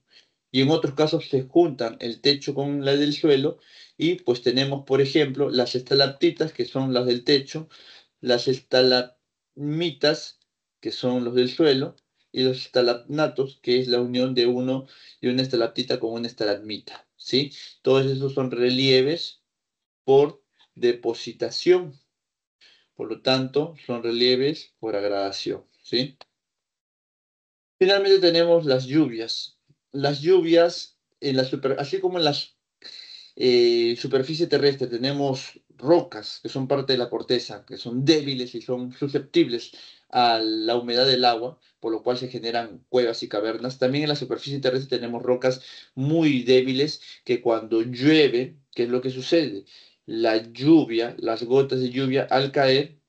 A: Y en otros casos se juntan el techo con la del suelo y pues tenemos, por ejemplo, las estalactitas, que son las del techo, las estalagmitas, que son los del suelo, y los estalagnatos, que es la unión de uno y una estalactita con una estalagmita, ¿sí? Todos esos son relieves por depositación, por lo tanto, son relieves por agradación, ¿sí? Finalmente tenemos las lluvias. Las lluvias, así como en las superficie terrestre tenemos rocas que son parte de la corteza, que son débiles y son susceptibles a la humedad del agua, por lo cual se generan cuevas y cavernas. También en la superficie terrestre tenemos rocas muy débiles que cuando llueve, ¿qué es lo que sucede? La lluvia, las gotas de lluvia al caer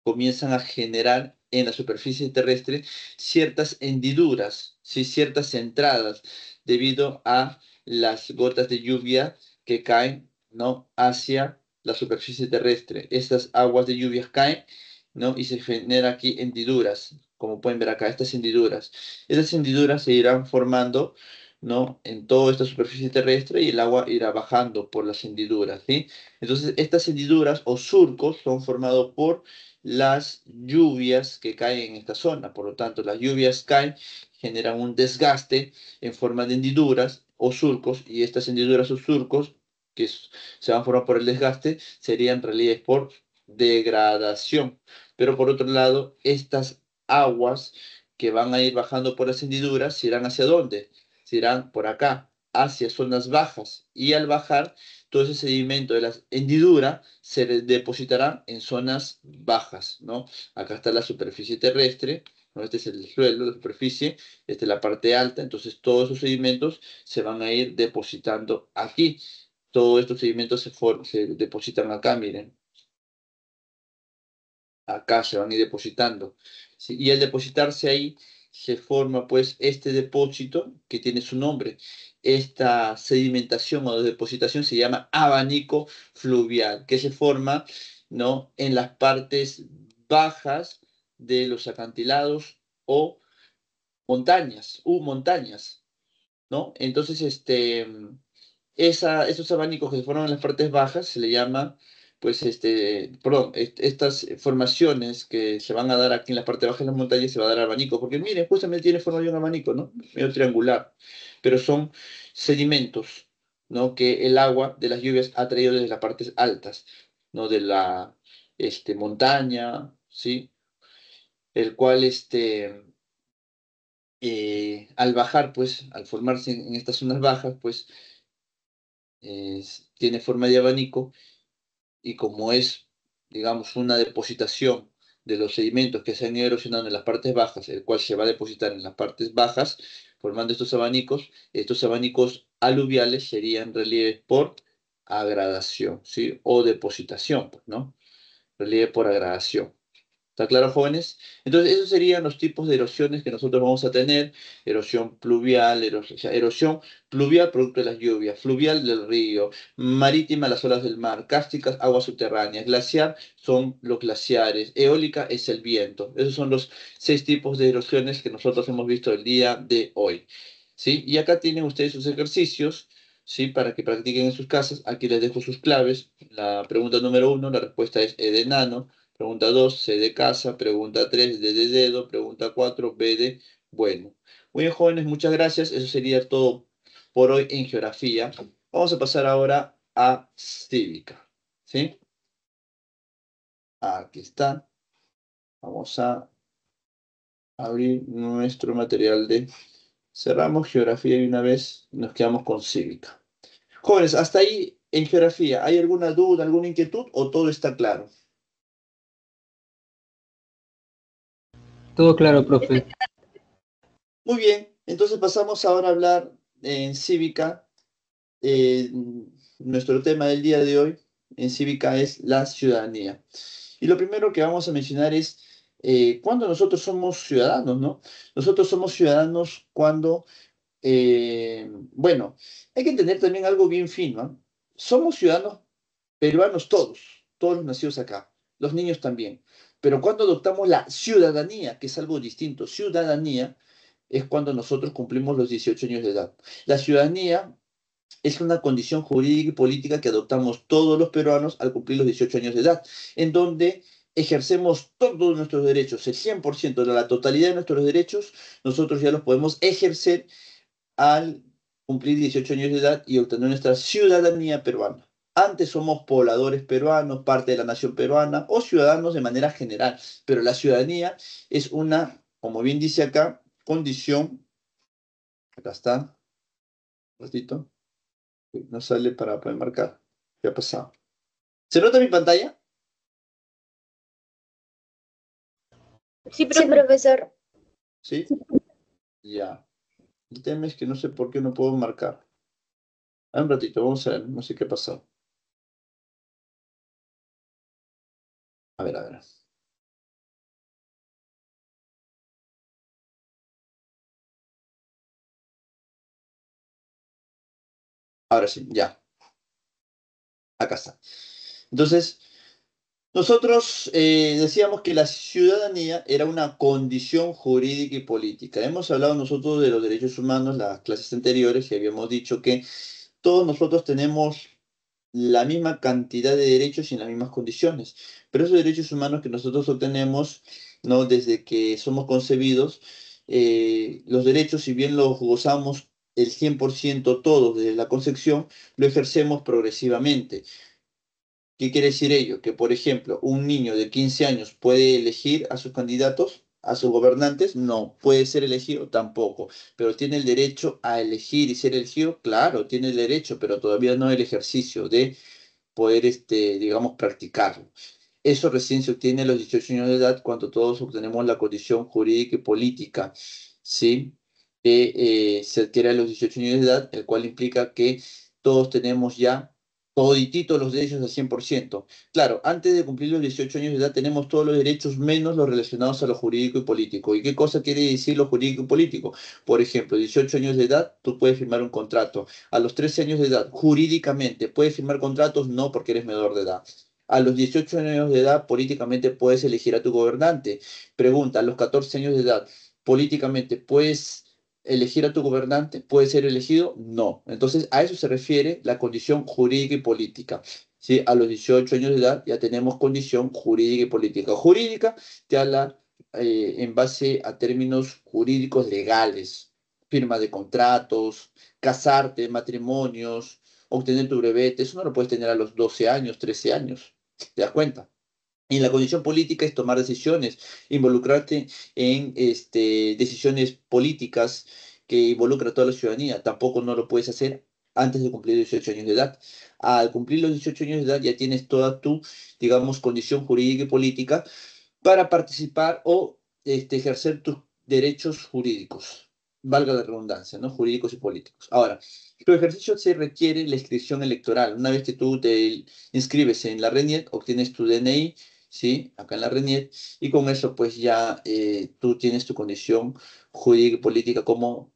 A: comienzan a generar en la superficie terrestre ciertas hendiduras, ¿sí? ciertas entradas, debido a las gotas de lluvia que caen, ¿no? hacia la superficie terrestre. Estas aguas de lluvia caen, ¿no? y se generan aquí hendiduras, como pueden ver acá, estas hendiduras. Esas hendiduras se irán formando, ¿no? en toda esta superficie terrestre y el agua irá bajando por las hendiduras, ¿sí? Entonces, estas hendiduras o surcos son formados por las lluvias que caen en esta zona. Por lo tanto, las lluvias caen, generan un desgaste en forma de hendiduras o surcos, y estas hendiduras o surcos se van a formar por el desgaste serían relieves por degradación. Pero por otro lado, estas aguas que van a ir bajando por las hendiduras se irán hacia dónde? Se irán por acá, hacia zonas bajas, y al bajar todo ese sedimento de las hendiduras se depositará en zonas bajas, ¿no? Acá está la superficie terrestre, ¿no? Este es el suelo, la superficie, esta es la parte alta, entonces todos esos sedimentos se van a ir depositando aquí. Todos estos sedimentos se depositan acá, miren, acá se van a ir depositando. ¿Sí? Y al depositarse ahí, se forma pues este depósito que tiene su nombre. Esta sedimentación o depositación se llama abanico fluvial, que se forma, ¿no? en las partes bajas de los acantilados o montañas, ¿no? Entonces, esos abanicos que se forman en las partes bajas se le llama, pues, perdón, estas formaciones que se van a dar aquí en la parte baja de las montañas se va a dar abanico, porque miren, justamente tiene forma de un abanico, ¿no? Medio triangular, pero son sedimentos, ¿no? Que el agua de las lluvias ha traído desde las partes altas, ¿no? De la, montaña, ¿sí? El cual, al bajar, pues, al formarse en estas zonas bajas, pues, tiene forma de abanico y como es, digamos, una depositación de los sedimentos que se han ido erosionando en las partes bajas, el cual se va a depositar en las partes bajas, formando estos abanicos aluviales serían relieves por agradación, ¿sí? O depositación, pues, ¿no? Relieve por agradación. ¿Está claro, jóvenes? Entonces, esos serían los tipos de erosiones que nosotros vamos a tener. Erosión pluvial, o sea, erosión pluvial producto de las lluvias, fluvial del río, marítima las olas del mar, cársticas aguas subterráneas, glaciar son los glaciares, eólica es el viento. Esos son los 6 tipos de erosiones que nosotros hemos visto el día de hoy. ¿Sí? Y acá tienen ustedes sus ejercicios. ¿Sí? Para que practiquen en sus casas. Aquí les dejo sus claves. La pregunta número 1, la respuesta es E de enano. Pregunta 2, C de casa. Pregunta 3, D de dedo. Pregunta 4, B de bueno. Muy bien, jóvenes, muchas gracias. Eso sería todo por hoy en geografía. Vamos a pasar ahora a cívica. ¿Sí? Aquí está. Vamos a abrir nuestro material de... Cerramos geografía y una vez nos quedamos con cívica. Jóvenes, hasta ahí en geografía, ¿hay alguna duda, alguna inquietud o todo está claro?
C: Todo claro, profe.
A: Muy bien, entonces pasamos ahora a hablar en cívica. eh, Nuestro tema del día de hoy en cívica es la ciudadanía. Y lo primero que vamos a mencionar es cuándo nosotros somos ciudadanos, ¿no? Nosotros somos ciudadanos cuando, bueno, hay que entender también algo bien fino, ¿ah? Somos ciudadanos peruanos todos, todos los nacidos acá, los niños también. Pero cuando adoptamos la ciudadanía, que es algo distinto, ciudadanía es cuando nosotros cumplimos los 18 años de edad. La ciudadanía es una condición jurídica y política que adoptamos todos los peruanos al cumplir los 18 años de edad, en donde ejercemos todos nuestros derechos, el 100% de la totalidad de nuestros derechos, nosotros ya los podemos ejercer al cumplir 18 años de edad y obtener nuestra ciudadanía peruana. Antes somos pobladores peruanos, parte de la nación peruana o ciudadanos de manera general, pero la ciudadanía es una, como bien dice acá, condición, acá está, un ratito, no sale para poder marcar, ¿qué ha pasado? ¿Se nota mi pantalla?
B: Sí,
D: Sí, profesor.
A: ¿Sí? Ya. El tema es que no sé por qué no puedo marcar. Un ratito, vamos a ver, no sé qué ha pasado. A ver, a ver. Ahora sí, ya. Acá está. Entonces, nosotros decíamos que la ciudadanía era una condición jurídica y política. Hemos hablado nosotros de los derechos humanos, las clases anteriores, y habíamos dicho que todos nosotros tenemos la misma cantidad de derechos y en las mismas condiciones. Pero esos derechos humanos que nosotros obtenemos, ¿no? Desde que somos concebidos, los derechos, si bien los gozamos el 100% todos desde la concepción, lo ejercemos progresivamente. ¿Qué quiere decir ello? Que, por ejemplo, un niño de 15 años puede elegir a sus candidatos, a sus gobernantes, no. Puede ser elegido, tampoco. Pero tiene el derecho a elegir y ser elegido, claro, tiene el derecho, pero todavía no el ejercicio de poder, digamos, practicarlo. Eso recién se obtiene a los 18 años de edad cuando todos obtenemos la condición jurídica y política, ¿sí? Que se adquiere a los 18 años de edad, el cual implica que todos tenemos ya todititos los derechos al 100%. Claro, antes de cumplir los 18 años de edad tenemos todos los derechos menos los relacionados a lo jurídico y político. ¿Y qué cosa quiere decir lo jurídico y político? Por ejemplo, 18 años de edad, tú puedes firmar un contrato. A los 13 años de edad, jurídicamente, ¿puedes firmar contratos? No, porque eres menor de edad. A los 18 años de edad, políticamente puedes elegir a tu gobernante. Pregunta, a los 14 años de edad, políticamente puedes elegir a tu gobernante, puede ser elegido, no. Entonces, a eso se refiere la condición jurídica y política. ¿Sí? A los 18 años de edad ya tenemos condición jurídica y política. Jurídica te habla en base a términos jurídicos legales, firma de contratos, casarte, matrimonios, obtener tu brevete, eso no lo puedes tener a los 12 años, 13 años, ¿te das cuenta? Y la condición política es tomar decisiones, involucrarte en decisiones políticas que involucran a toda la ciudadanía. Tampoco no lo puedes hacer antes de cumplir 18 años de edad. Al cumplir los 18 años de edad ya tienes toda tu, digamos, condición jurídica y política para participar o ejercer tus derechos jurídicos, valga la redundancia, ¿no? Jurídicos y políticos. Ahora, tu ejercicio se requiere la inscripción electoral. Una vez que tú te inscribes en la RENIEC, obtienes tu DNI, ¿sí? Acá en la RENIEC, y con eso pues ya tú tienes tu condición jurídica y política como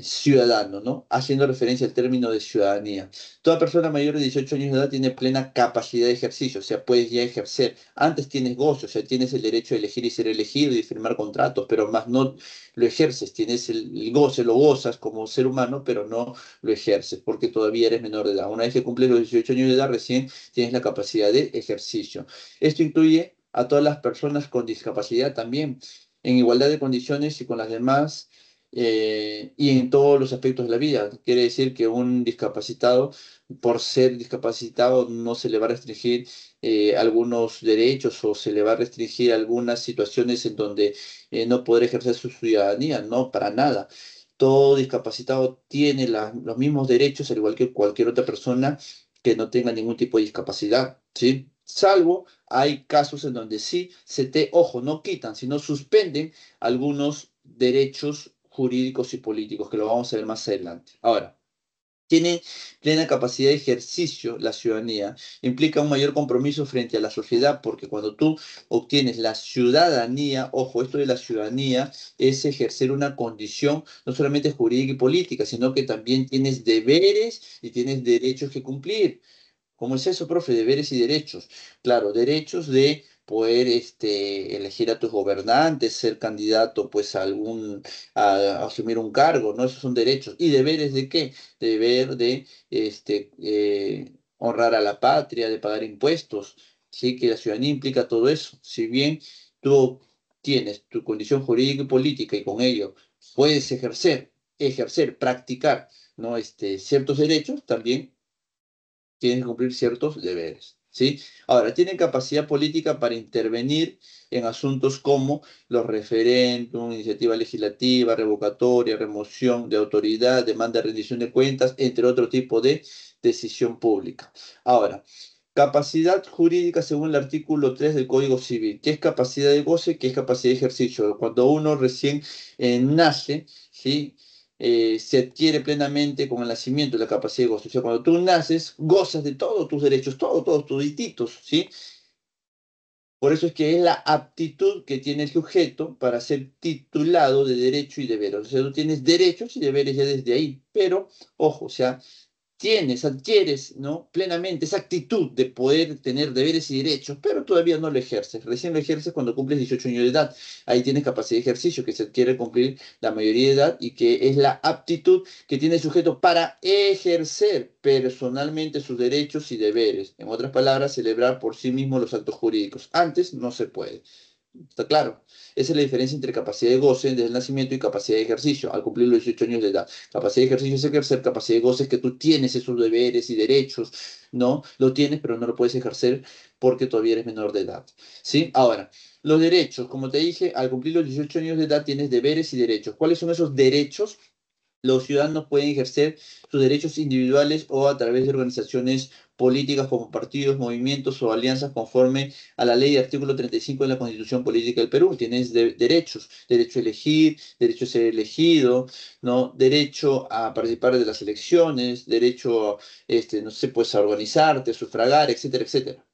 A: ciudadano, ¿no? Haciendo referencia al término de ciudadanía. Toda persona mayor de 18 años de edad tiene plena capacidad de ejercicio, o sea, puedes ya ejercer. Antes tienes goce, o sea, tienes el derecho de elegir y ser elegido y firmar contratos, pero más no lo ejerces, tienes el goce, lo gozas como ser humano, pero no lo ejerces porque todavía eres menor de edad. Una vez que cumples los 18 años de edad, recién tienes la capacidad de ejercicio. Esto incluye a todas las personas con discapacidad también, en igualdad de condiciones y con las demás y en todos los aspectos de la vida. Quiere decir que un discapacitado, por ser discapacitado, no se le va a restringir algunos derechos o se le va a restringir algunas situaciones en donde no podrá ejercer su ciudadanía, no, para nada. Todo discapacitado tiene los mismos derechos, al igual que cualquier otra persona que no tenga ningún tipo de discapacidad, ¿sí? Salvo hay casos en donde sí ojo, no quitan, sino suspenden algunos derechos jurídicos y políticos, que lo vamos a ver más adelante. Ahora, tiene plena capacidad de ejercicio la ciudadanía, implica un mayor compromiso frente a la sociedad, porque cuando tú obtienes la ciudadanía, ojo, esto de la ciudadanía es ejercer una condición no solamente jurídica y política, sino que también tienes deberes y tienes derechos que cumplir. ¿Cómo es eso, profe? Deberes y derechos. Claro, derechos de poder elegir a tus gobernantes, ser candidato pues a asumir un cargo, ¿no? Esos son derechos. ¿Y deberes de qué? Deber de honrar a la patria, de pagar impuestos. Sí, que la ciudadanía implica todo eso. Si bien tú tienes tu condición jurídica y política y con ello puedes practicar, ¿no? Ciertos derechos, también tienes que cumplir ciertos deberes, ¿sí? Ahora, tienen capacidad política para intervenir en asuntos como los referéndums, iniciativa legislativa, revocatoria, remoción de autoridad, demanda de rendición de cuentas, entre otro tipo de decisión pública. Ahora, capacidad jurídica según el artículo 3 del Código Civil. ¿Qué es capacidad de goce? ¿Qué es capacidad de ejercicio? Cuando uno recién nace, ¿sí? Se adquiere plenamente con el nacimiento la capacidad de goce. O sea, cuando tú naces, gozas de todos tus derechos, todos, todititos, ¿sí? Por eso es que es la aptitud que tiene el sujeto para ser titulado de derecho y deber. O sea, tú tienes derechos y deberes ya desde ahí. Pero, ojo, o sea, adquieres, ¿no? Plenamente esa actitud de poder tener deberes y derechos, pero todavía no lo ejerces. Recién lo ejerces cuando cumples 18 años de edad. Ahí tienes capacidad de ejercicio que se adquiere al cumplir la mayoría de edad y que es la aptitud que tiene el sujeto para ejercer personalmente sus derechos y deberes. En otras palabras, celebrar por sí mismo los actos jurídicos. Antes no se puede. ¿Está claro? Esa es la diferencia entre capacidad de goce desde el nacimiento y capacidad de ejercicio al cumplir los 18 años de edad. Capacidad de ejercicio es ejercer, capacidad de goce es que tú tienes esos deberes y derechos, ¿no? Lo tienes, pero no lo puedes ejercer porque todavía eres menor de edad, ¿sí? Ahora, los derechos, como te dije, al cumplir los 18 años de edad tienes deberes y derechos. ¿Cuáles son esos derechos? Los ciudadanos pueden ejercer sus derechos individuales o a través de organizaciones políticas como partidos, movimientos o alianzas conforme a la ley de artículo 35 de la Constitución Política del Perú. Tienes derechos, derecho a elegir, derecho a ser elegido, ¿no? Derecho a participar de las elecciones, derecho, no sé, pues a organizarte, a sufragar, etcétera, etcétera.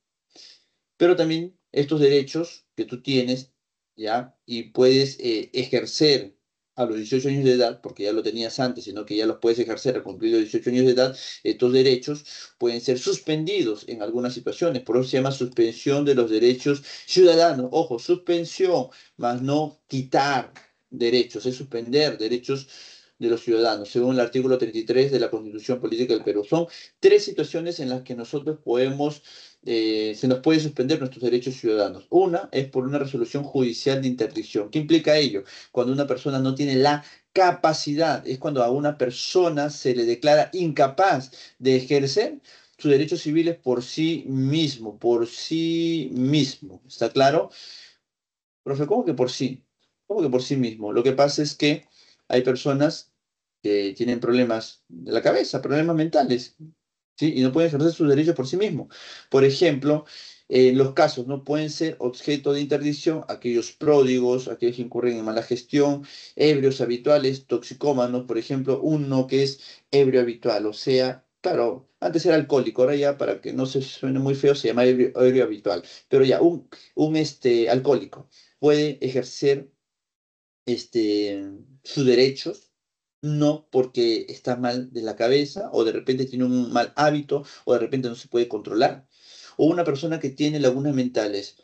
A: Pero también estos derechos que tú tienes, ¿ya? Y puedes ejercer a los 18 años de edad, porque ya lo tenías antes, sino que ya los puedes ejercer al cumplir los 18 años de edad, estos derechos pueden ser suspendidos en algunas situaciones, por eso se llama suspensión de los derechos ciudadanos. Ojo, suspensión, más no quitar derechos, es suspender derechos de los ciudadanos, según el artículo 33 de la Constitución Política del Perú. Son tres situaciones en las que nosotros podemos se nos puede suspender nuestros derechos ciudadanos. Una es por una resolución judicial de interdicción. ¿Qué implica ello? Cuando una persona no tiene la capacidad, es cuando a una persona se le declara incapaz de ejercer sus derechos civiles por sí mismo, por sí mismo. ¿Está claro? Profe, ¿cómo que por sí? ¿Cómo que por sí mismo? Lo que pasa es que hay personas que tienen problemas de la cabeza, problemas mentales, ¿sí? Y no pueden ejercer sus derechos por sí mismos. Por ejemplo, Los casos no pueden ser objeto de interdicción aquellos pródigos, aquellos que incurren en mala gestión, ebrios habituales, toxicómanos, por ejemplo, uno que es ebrio habitual, o sea, claro, antes era alcohólico, ahora ya para que no se suene muy feo se llama ebrio habitual, pero ya un alcohólico puede ejercer sus derechos, no porque está mal de la cabeza o de repente tiene un mal hábito o de repente no se puede controlar. O una persona que tiene lagunas mentales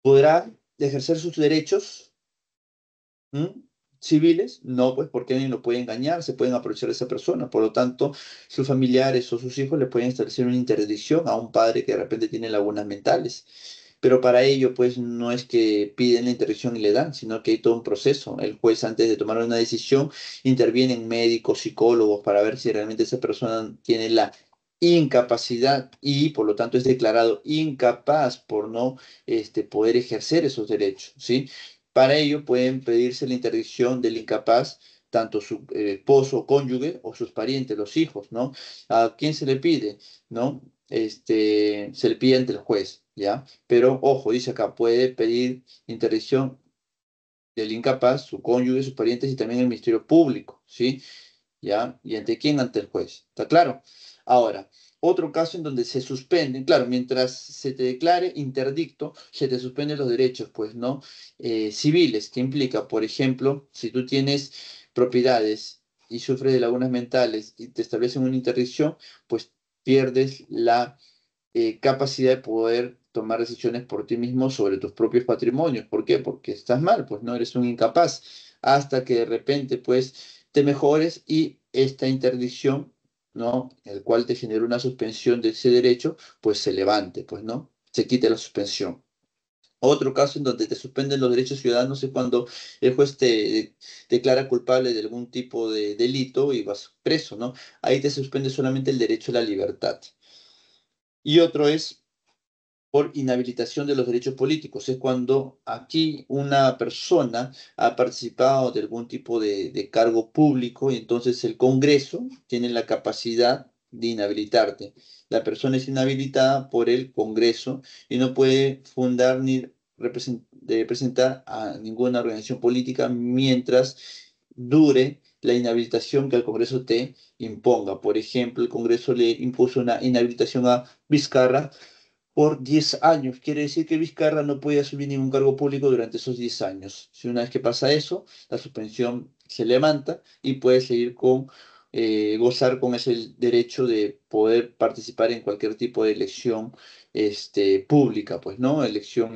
A: podrá ejercer sus derechos. ¿Mm? Civiles, no, pues porque alguien lo puede engañar, se pueden aprovechar de esa persona. Por lo tanto, sus familiares o sus hijos le pueden establecer una interdicción a un padre que de repente tiene lagunas mentales. Pero para ello, pues no es que piden la interdicción y le dan, sino que hay todo un proceso. El juez, antes de tomar una decisión, interviene en médicos, psicólogos, para ver si realmente esa persona tiene la incapacidad y por lo tanto es declarado incapaz por no poder ejercer esos derechos, ¿sí? Para ello pueden pedirse la interdicción del incapaz, tanto su esposo o cónyuge o sus parientes, los hijos, ¿no? ¿A quién se le pide? ¿No? Se le pide ante el juez, ¿ya? Pero, ojo, dice acá, puede pedir interdicción del incapaz, su cónyuge, sus parientes y también el Ministerio Público, ¿sí? ¿Ya? ¿Y ante quién? Ante el juez. ¿Está claro? Ahora, otro caso en donde se suspenden, claro, mientras se te declare interdicto, se te suspenden los derechos, pues, ¿no? Civiles, que implica, por ejemplo, si tú tienes propiedades y sufres de lagunas mentales y te establecen una interdicción, pues pierdes la capacidad de poder tomar decisiones por ti mismo sobre tus propios patrimonios. ¿Por qué? Porque estás mal, pues no eres un incapaz, hasta que de repente pues te mejores y esta interdicción, ¿no? El cual te genera una suspensión de ese derecho, pues se levante, pues, ¿no? Se quite la suspensión. Otro caso en donde te suspenden los derechos ciudadanos es cuando el juez te declara culpable de algún tipo de delito y vas preso, ¿no? Ahí te suspende solamente el derecho a la libertad. Y otro es por inhabilitación de los derechos políticos. Es cuando aquí una persona ha participado de algún tipo de cargo público y entonces el Congreso tiene la capacidad de inhabilitarte. La persona es inhabilitada por el Congreso y no puede fundar ni representar a ninguna organización política mientras dure la inhabilitación que el Congreso te imponga. Por ejemplo, el Congreso le impuso una inhabilitación a Vizcarra por 10 años. Quiere decir que Vizcarra no puede asumir ningún cargo público durante esos 10 años. Si una vez que pasa eso, la suspensión se levanta y puede seguir gozar con ese derecho de poder participar en cualquier tipo de elección pública, pues, ¿no? Elección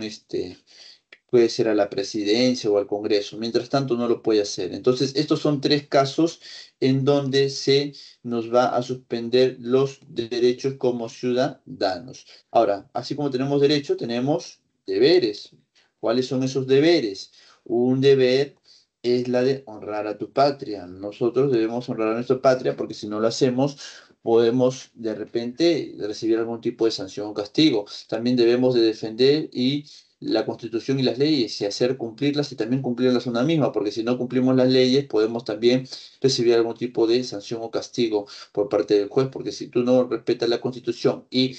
A: puede ser a la presidencia o al Congreso. Mientras tanto, no lo puede hacer. Entonces, estos son tres casos en donde se nos va a suspender los derechos como ciudadanos. Ahora, así como tenemos derechos, tenemos deberes. ¿Cuáles son esos deberes? Un deber es la de honrar a tu patria. Nosotros debemos honrar a nuestra patria porque si no lo hacemos, podemos de repente recibir algún tipo de sanción o castigo. También debemos de defender y la Constitución y las leyes y hacer cumplirlas y también cumplirlas una misma, porque si no cumplimos las leyes podemos también recibir algún tipo de sanción o castigo por parte del juez, porque si tú no respetas la Constitución y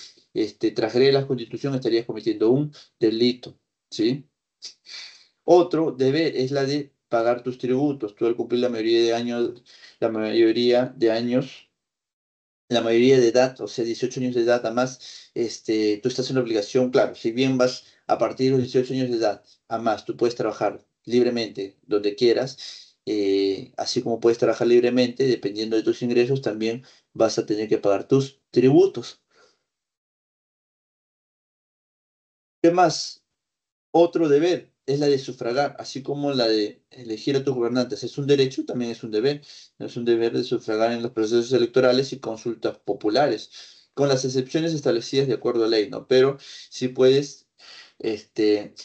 A: transgredes la Constitución estarías cometiendo un delito, ¿sí? Otro deber es la de pagar tus tributos. Tú al cumplir la mayoría de edad, o sea, 18 años de edad, además, tú estás en la obligación, claro, si bien vas a partir de los 18 años de edad, además, tú puedes trabajar libremente donde quieras, así como puedes trabajar libremente, dependiendo de tus ingresos, también vas a tener que pagar tus tributos. ¿Qué más? Otro deber es la de sufragar, así como la de elegir a tus gobernantes. Es un derecho, también es un deber. Es un deber de sufragar en los procesos electorales y consultas populares, con las excepciones establecidas de acuerdo a ley, ¿no? Pero si puedes,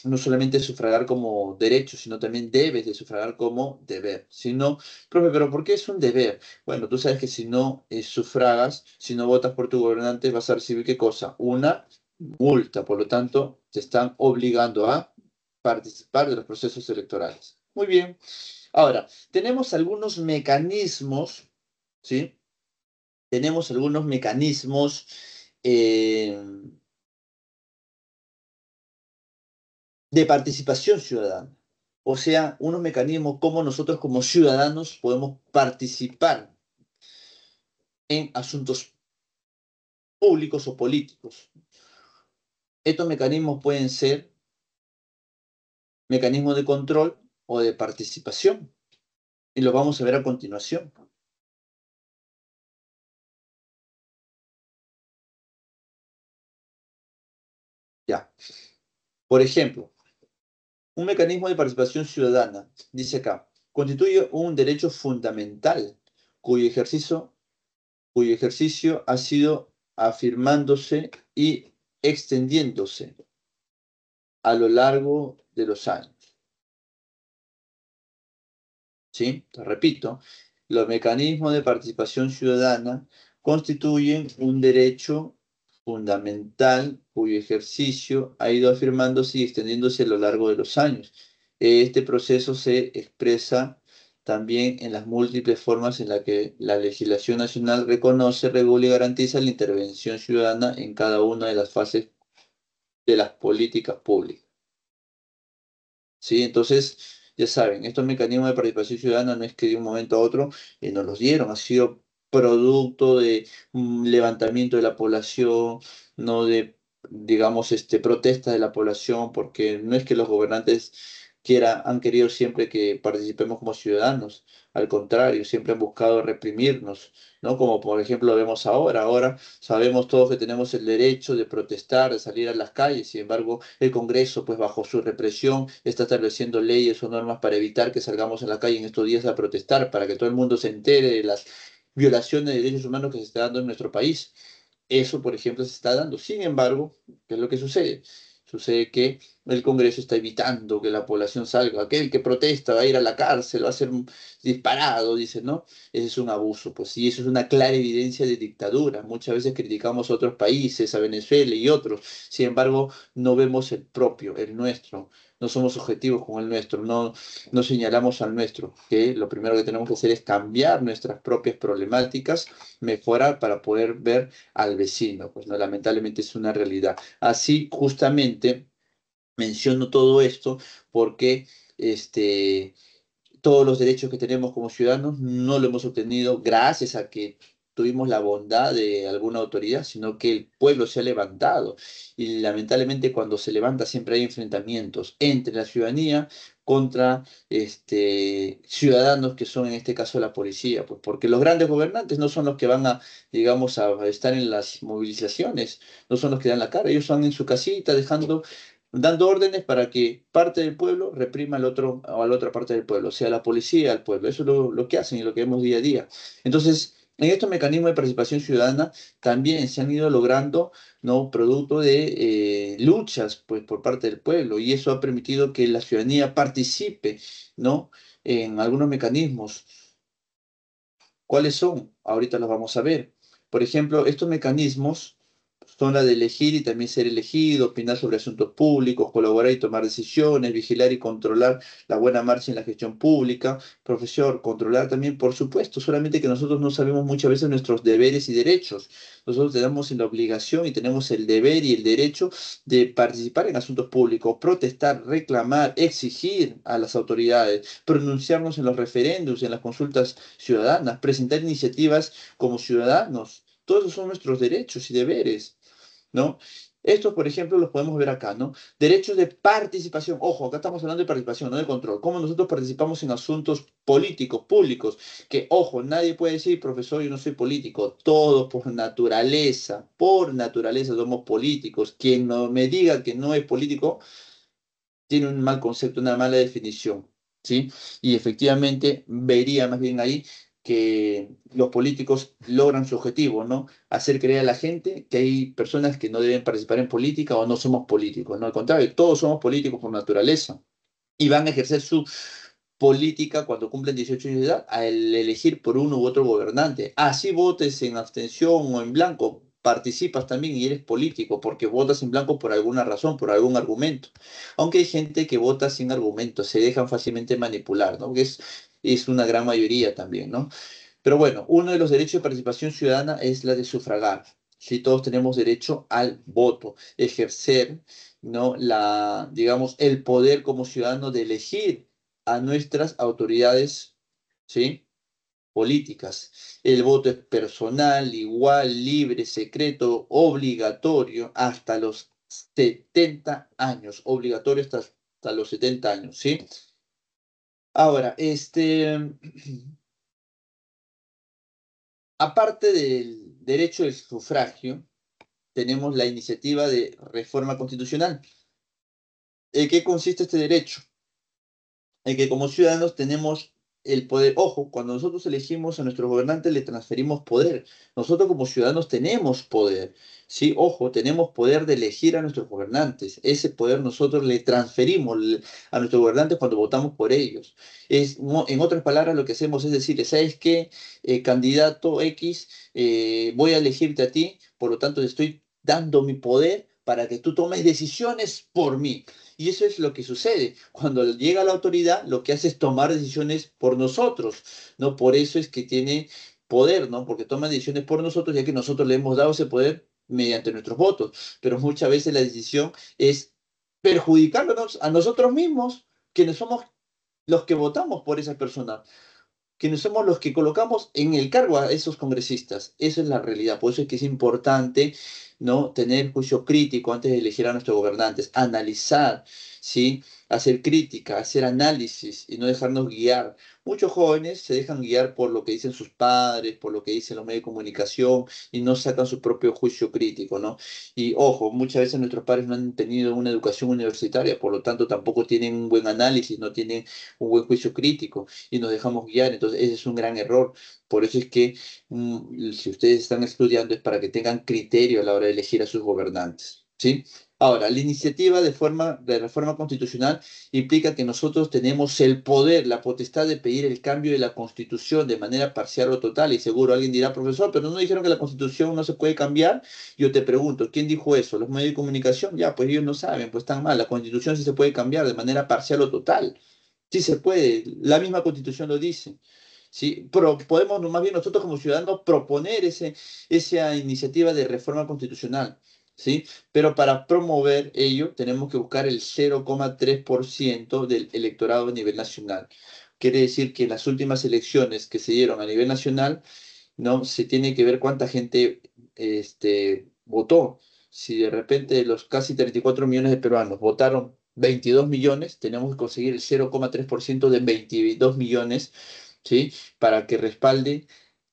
A: no solamente sufragar como derecho, sino también debes de sufragar como deber. Si no, profe, pero ¿por qué es un deber? Bueno, tú sabes que si no sufragas, si no votas por tu gobernante, vas a recibir ¿qué cosa? Una multa, por lo tanto, te están obligando a participar de los procesos electorales. Muy bien. Ahora, tenemos algunos mecanismos, ¿sí? Tenemos algunos mecanismos eh, de participación ciudadana. O sea, unos mecanismos como nosotros como ciudadanos podemos participar en asuntos públicos o políticos. Estos mecanismos pueden ser mecanismos de control o de participación. Y lo vamos a ver a continuación. Ya. Por ejemplo, un mecanismo de participación ciudadana, dice acá, constituye un derecho fundamental cuyo ejercicio ha sido afirmándose y extendiéndose a lo largo de los años. ¿Sí? Te repito, los mecanismos de participación ciudadana constituyen un derecho fundamental cuyo ejercicio ha ido afirmándose y extendiéndose a lo largo de los años. Este proceso se expresa también en las múltiples formas en las que la legislación nacional reconoce, regula y garantiza la intervención ciudadana en cada una de las fases de las políticas públicas. ¿Sí? Entonces, ya saben, estos mecanismos de participación ciudadana no es que de un momento a otro nos los dieron, ha sido producto de levantamiento de la población, no de, digamos, protesta de la población, porque no es que los gobernantes han querido siempre que participemos como ciudadanos, al contrario, siempre han buscado reprimirnos, ¿no? Como por ejemplo lo vemos ahora. Ahora sabemos todos que tenemos el derecho de protestar, de salir a las calles. Sin embargo, el Congreso, pues bajo su represión, está estableciendo leyes o normas para evitar que salgamos a la calle en estos días a protestar, para que todo el mundo se entere de las violaciones de derechos humanos que se está dando en nuestro país. Eso, por ejemplo, se está dando. Sin embargo, ¿qué es lo que sucede? Sucede que el Congreso está evitando que la población salga. Aquel que protesta va a ir a la cárcel, va a ser disparado, dice, ¿no? Ese es un abuso, pues, y eso es una clara evidencia de dictadura. Muchas veces criticamos a otros países, a Venezuela y otros. Sin embargo, no vemos el propio, el nuestro. No somos objetivos con el nuestro, no señalamos al nuestro, que lo primero que tenemos que hacer es cambiar nuestras propias problemáticas, mejorar para poder ver al vecino. Pues no, lamentablemente es una realidad. Así, justamente, menciono todo esto porque todos los derechos que tenemos como ciudadanos no lo hemos obtenido gracias a que tuvimos la bondad de alguna autoridad, sino que el pueblo se ha levantado. Y lamentablemente cuando se levanta siempre hay enfrentamientos entre la ciudadanía contra ciudadanos que son en este caso la policía, pues porque los grandes gobernantes no son los que van a, digamos, a estar en las movilizaciones, no son los que dan la cara, ellos están en su casita dando órdenes para que parte del pueblo reprima al otro, o a la otra parte del pueblo, sea la policía, al pueblo. Eso es lo que hacen y lo que vemos día a día. Entonces, en estos mecanismos de participación ciudadana también se han ido logrando, ¿no? Producto de luchas, pues, por parte del pueblo, y eso ha permitido que la ciudadanía participe, ¿no? En algunos mecanismos. ¿Cuáles son? Ahorita los vamos a ver. Por ejemplo, estos mecanismos son la de elegir y también ser elegido, opinar sobre asuntos públicos, colaborar y tomar decisiones, vigilar y controlar la buena marcha en la gestión pública, profesor, controlar también, por supuesto, solamente que nosotros no sabemos muchas veces nuestros deberes y derechos. Nosotros tenemos la obligación y tenemos el deber y el derecho de participar en asuntos públicos, protestar, reclamar, exigir a las autoridades, pronunciarnos en los referéndums, en las consultas ciudadanas, presentar iniciativas como ciudadanos. Todos esos son nuestros derechos y deberes, ¿no? Estos, por ejemplo, los podemos ver acá, ¿no? Derechos de participación. Ojo, acá estamos hablando de participación, no de control. Cómo nosotros participamos en asuntos políticos, públicos. Que, ojo, nadie puede decir, profesor, yo no soy político. Todos por naturaleza somos políticos. Quien no me diga que no es político, tiene un mal concepto, una mala definición, ¿sí? Y efectivamente vería más bien ahí que los políticos logran su objetivo, ¿no? Hacer creer a la gente que hay personas que no deben participar en política o no somos políticos, ¿no? Al contrario, todos somos políticos por naturaleza y van a ejercer su política cuando cumplen 18 años de edad al elegir por uno u otro gobernante. Así votes en abstención o en blanco, participas también y eres político porque votas en blanco por alguna razón, por algún argumento. Aunque hay gente que vota sin argumentos, se dejan fácilmente manipular, ¿no? Que es una gran mayoría también, ¿no? Pero bueno, uno de los derechos de participación ciudadana es la de sufragar. Sí, todos tenemos derecho al voto, ejercer, ¿no? Digamos, el poder como ciudadano de elegir a nuestras autoridades, ¿sí? Políticas. El voto es personal, igual, libre, secreto, obligatorio hasta los 70 años, obligatorio hasta los 70 años, ¿sí? Ahora, aparte del derecho del sufragio, tenemos la iniciativa de reforma constitucional. ¿En qué consiste este derecho? En que como ciudadanos tenemos el poder. Ojo, cuando nosotros elegimos a nuestros gobernantes le transferimos poder. Nosotros como ciudadanos tenemos poder. Sí, ojo, tenemos poder de elegir a nuestros gobernantes. Ese poder nosotros le transferimos a nuestros gobernantes cuando votamos por ellos. En otras palabras, lo que hacemos es decirle, ¿sabes qué? Candidato X, voy a elegirte a ti, por lo tanto te estoy dando mi poder para que tú tomes decisiones por mí. Y eso es lo que sucede. Cuando llega la autoridad, lo que hace es tomar decisiones por nosotros, ¿no? Por eso es que tiene poder, ¿no? Porque toma decisiones por nosotros, ya que nosotros le hemos dado ese poder mediante nuestros votos. Pero muchas veces la decisión es perjudicándonos a nosotros mismos, quienes somos los que votamos por esa persona, quienes somos los que colocamos en el cargo a esos congresistas. Esa es la realidad. Por eso es que es importante, ¿no? Tener juicio crítico antes de elegir a nuestros gobernantes, analizar, ¿sí? Hacer crítica, hacer análisis y no dejarnos guiar. Muchos jóvenes se dejan guiar por lo que dicen sus padres, por lo que dicen los medios de comunicación y no sacan su propio juicio crítico, ¿no? Y ojo, muchas veces nuestros padres no han tenido una educación universitaria, por lo tanto tampoco tienen un buen análisis, no tienen un buen juicio crítico y nos dejamos guiar. Entonces, ese es un gran error. Por eso es que si ustedes están estudiando es para que tengan criterio a la hora de elegir a sus gobernantes, ¿sí? Ahora, la iniciativa de reforma constitucional implica que nosotros tenemos el poder, la potestad de pedir el cambio de la constitución de manera parcial o total. Y seguro alguien dirá, profesor, pero no dijeron que la constitución no se puede cambiar. Yo te pregunto, ¿quién dijo eso? ¿Los medios de comunicación? Ya, pues ellos no saben, pues están mal. La constitución sí se puede cambiar de manera parcial o total. Sí se puede, la misma Constitución lo dice. ¿Sí? Pero podemos más bien nosotros como ciudadanos proponer esa iniciativa de reforma constitucional. ¿Sí? Pero para promover ello tenemos que buscar el 0,3% del electorado a nivel nacional. Quiere decir que en las últimas elecciones que se dieron a nivel nacional, ¿no? Se tiene que ver cuánta gente votó. Si de repente los casi 34 millones de peruanos votaron 22 millones, tenemos que conseguir el 0,3% de 22 millones, ¿sí? Para que respalde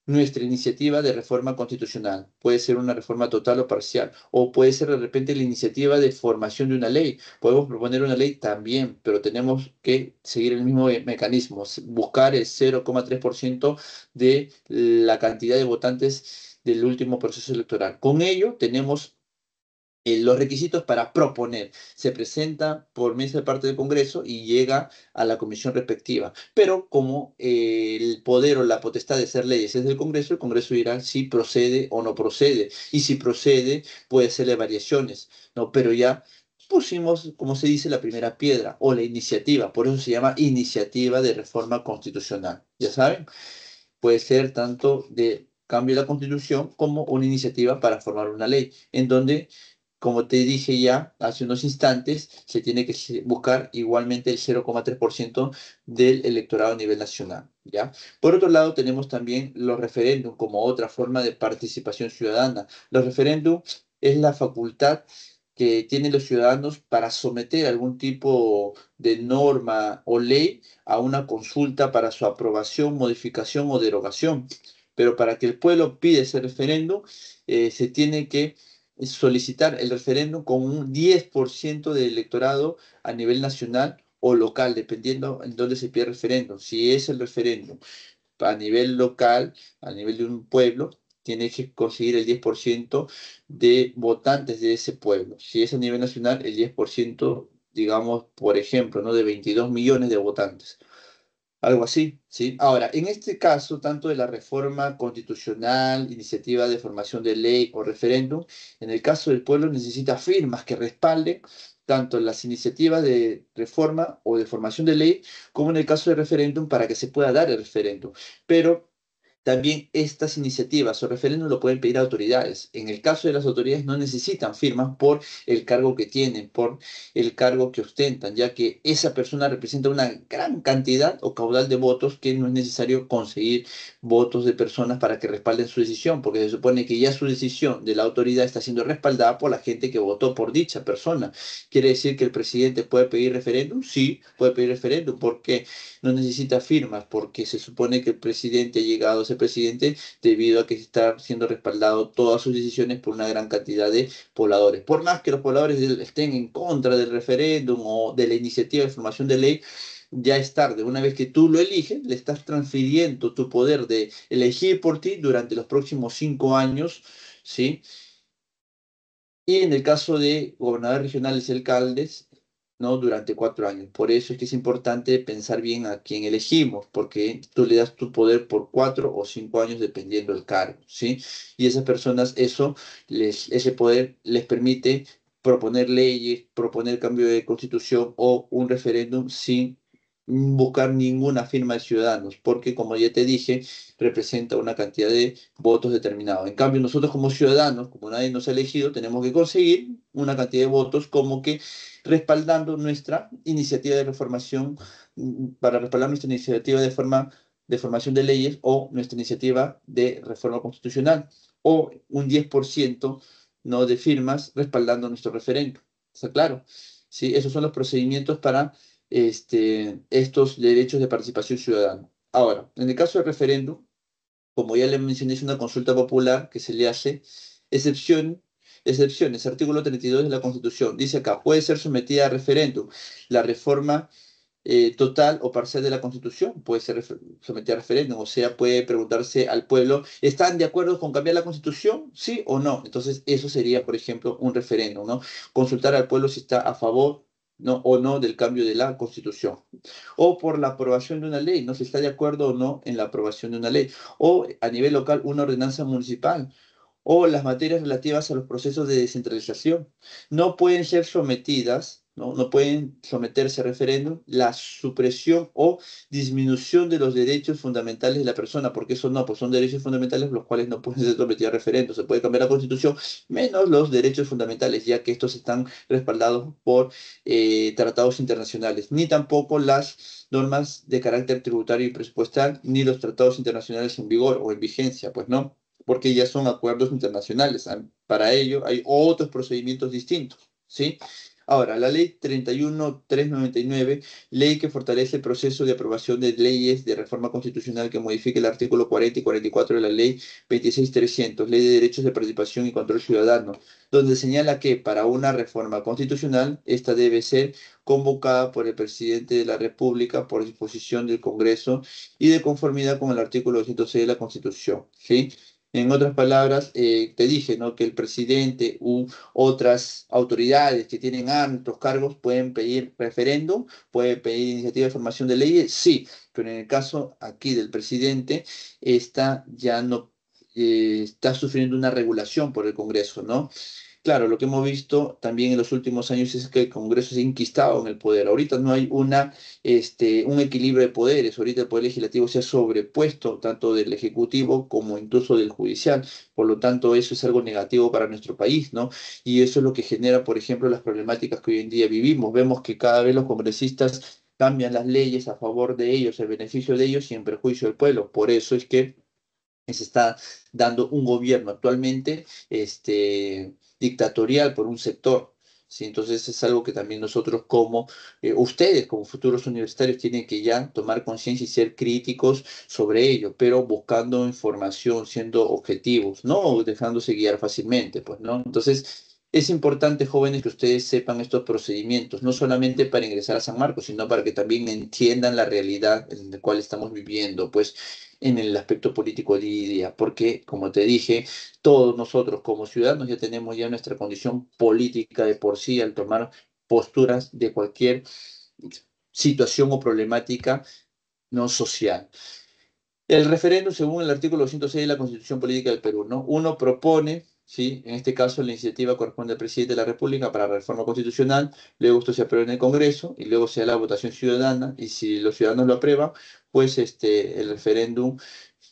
A: nuestra iniciativa de reforma constitucional. Puede ser una reforma total o parcial, o puede ser de repente la iniciativa de formación de una ley. Podemos proponer una ley también, pero tenemos que seguir el mismo mecanismo, buscar el 0,3% de la cantidad de votantes del último proceso electoral. Con ello tenemos los requisitos para proponer. Se presenta por mesa de parte del Congreso y llega a la comisión respectiva. Pero como el poder o la potestad de hacer leyes es del Congreso, el Congreso dirá si procede o no procede. Y si procede, puede hacerle variaciones, ¿no? Pero ya pusimos, como se dice, la primera piedra o la iniciativa. Por eso se llama iniciativa de reforma constitucional. ¿Ya saben? Puede ser tanto de cambio de la Constitución como una iniciativa para formar una ley, en donde, como te dije ya hace unos instantes, se tiene que buscar igualmente el 0,3% del electorado a nivel nacional, ¿ya? Por otro lado, tenemos también los referéndums como otra forma de participación ciudadana. Los referéndums es la facultad que tienen los ciudadanos para someter algún tipo de norma o ley a una consulta para su aprobación, modificación o derogación. Pero para que el pueblo pida ese referéndum, se tiene que solicitar el referéndum con un 10% del electorado a nivel nacional o local, dependiendo en dónde se pide el referéndum. Si es el referéndum a nivel local, a nivel de un pueblo, tiene que conseguir el 10% de votantes de ese pueblo. Si es a nivel nacional, el 10%, digamos, por ejemplo, ¿no? De 22 millones de votantes. Algo así, ¿sí? Ahora, en este caso, tanto de la reforma constitucional, iniciativa de formación de ley o referéndum, en el caso del pueblo necesita firmas que respalden tanto las iniciativas de reforma o de formación de ley como en el caso de referéndum para que se pueda dar el referéndum. Pero también estas iniciativas o referéndums lo pueden pedir autoridades. En el caso de las autoridades no necesitan firmas por el cargo que tienen, por el cargo que ostentan, ya que esa persona representa una gran cantidad o caudal de votos que no es necesario conseguir votos de personas para que respalden su decisión, porque se supone que ya su decisión de la autoridad está siendo respaldada por la gente que votó por dicha persona. ¿Quiere decir que el presidente puede pedir referéndum? Sí, puede pedir referéndum. ¿Por qué? No necesita firmas, porque se supone que el presidente ha llegado a ser presidente debido a que está siendo respaldado todas sus decisiones por una gran cantidad de pobladores. Por más que los pobladores estén en contra del referéndum o de la iniciativa de formación de ley, ya es tarde. Una vez que tú lo eliges, le estás transfiriendo tu poder de elegir por ti durante los próximos 5 años, ¿sí? Y en el caso de gobernadores regionales y alcaldes, ¿no? Durante 4 años. Por eso es que es importante pensar bien a quién elegimos, porque tú le das tu poder por 4 o 5 años dependiendo del cargo, ¿sí? Y esas personas, ese poder les permite proponer leyes, proponer cambio de constitución o un referéndum sin buscar ninguna firma de ciudadanos, porque como ya te dije, representa una cantidad de votos determinados. En cambio, nosotros como ciudadanos, como nadie nos ha elegido, tenemos que conseguir una cantidad de votos como que respaldando nuestra iniciativa de reformación, para respaldar nuestra iniciativa de formación de leyes o nuestra iniciativa de reforma constitucional, o un 10%, ¿no?, de firmas respaldando nuestro referéndum. ¿Está claro? ¿Sí? Esos son los procedimientos para estos derechos de participación ciudadana. Ahora, en el caso del referéndum, como ya le mencioné, es una consulta popular que se le hace excepción, excepciones. Artículo 32 de la Constitución. Dice acá, puede ser sometida a referéndum la reforma total o parcial de la Constitución, puede ser sometida a referéndum, o sea, puede preguntarse al pueblo, ¿están de acuerdo con cambiar la Constitución? ¿Sí o no? Entonces, eso sería, por ejemplo, un referéndum, ¿no? Consultar al pueblo si está a favor, ¿no?, o no del cambio de la Constitución. O por la aprobación de una ley, ¿no? Si está de acuerdo o no en la aprobación de una ley. O a nivel local, una ordenanza municipal. O las materias relativas a los procesos de descentralización. No pueden ser sometidas, ¿no? No pueden someterse a referéndum la supresión o disminución de los derechos fundamentales de la persona, porque eso no, pues son derechos fundamentales los cuales no pueden ser sometidos a referéndum. Se puede cambiar la Constitución, menos los derechos fundamentales, ya que estos están respaldados por tratados internacionales, ni tampoco las normas de carácter tributario y presupuestal, ni los tratados internacionales en vigor o en vigencia, pues no, porque ya son acuerdos internacionales. Para ello hay otros procedimientos distintos, ¿sí? Ahora, la ley 31.399, ley que fortalece el proceso de aprobación de leyes de reforma constitucional que modifique el artículo 40 y 44 de la ley 26.300, ley de derechos de participación y control ciudadano, donde señala que para una reforma constitucional, esta debe ser convocada por el presidente de la República por disposición del Congreso y de conformidad con el artículo 206 de la Constitución, ¿sí? En otras palabras, te dije, ¿no?, que el presidente u otras autoridades que tienen altos cargos pueden pedir referéndum, pueden pedir iniciativa de formación de leyes, sí, pero en el caso aquí del presidente, esta ya no está sufriendo una regulación por el Congreso, ¿no? Claro, lo que hemos visto también en los últimos años es que el Congreso se ha enquistado en el poder. Ahorita no hay un equilibrio de poderes. Ahorita el Poder Legislativo se ha sobrepuesto tanto del Ejecutivo como incluso del Judicial. Por lo tanto, eso es algo negativo para nuestro país, ¿no? Y eso es lo que genera, por ejemplo, las problemáticas que hoy en día vivimos. Vemos que cada vez los congresistas cambian las leyes a favor de ellos, el beneficio de ellos y en perjuicio del pueblo. Por eso es que se está dando un gobierno actualmente dictatorial por un sector. ¿Sí? Entonces es algo que también nosotros como ustedes, como futuros universitarios, tienen que ya tomar conciencia y ser críticos sobre ello, pero buscando información, siendo objetivos, no dejándose guiar fácilmente, pues, ¿no? Entonces es importante, jóvenes, que ustedes sepan estos procedimientos, no solamente para ingresar a San Marcos, sino para que también entiendan la realidad en la cual estamos viviendo, pues, en el aspecto político día a día, porque, como te dije, todos nosotros como ciudadanos ya tenemos ya nuestra condición política de por sí al tomar posturas de cualquier situación o problemática no social. El referéndum, según el artículo 206 de la Constitución Política del Perú, ¿no? Uno propone, ¿sí?, en este caso la iniciativa corresponde al presidente de la República para la reforma constitucional, luego esto se aprueba en el Congreso y luego se da la votación ciudadana, y si los ciudadanos lo aprueban, pues el referéndum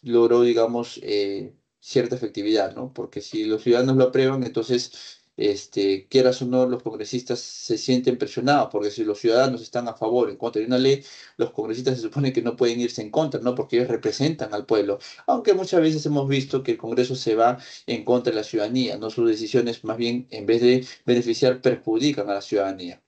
A: logró, digamos, cierta efectividad, ¿no? Porque si los ciudadanos lo aprueban, entonces, quieras o no, los congresistas se sienten presionados, porque si los ciudadanos están a favor, en contra de una ley, los congresistas se supone que no pueden irse en contra, ¿no? Porque ellos representan al pueblo. Aunque muchas veces hemos visto que el Congreso se va en contra de la ciudadanía, ¿no? Sus decisiones, más bien, en vez de beneficiar, perjudican a la ciudadanía.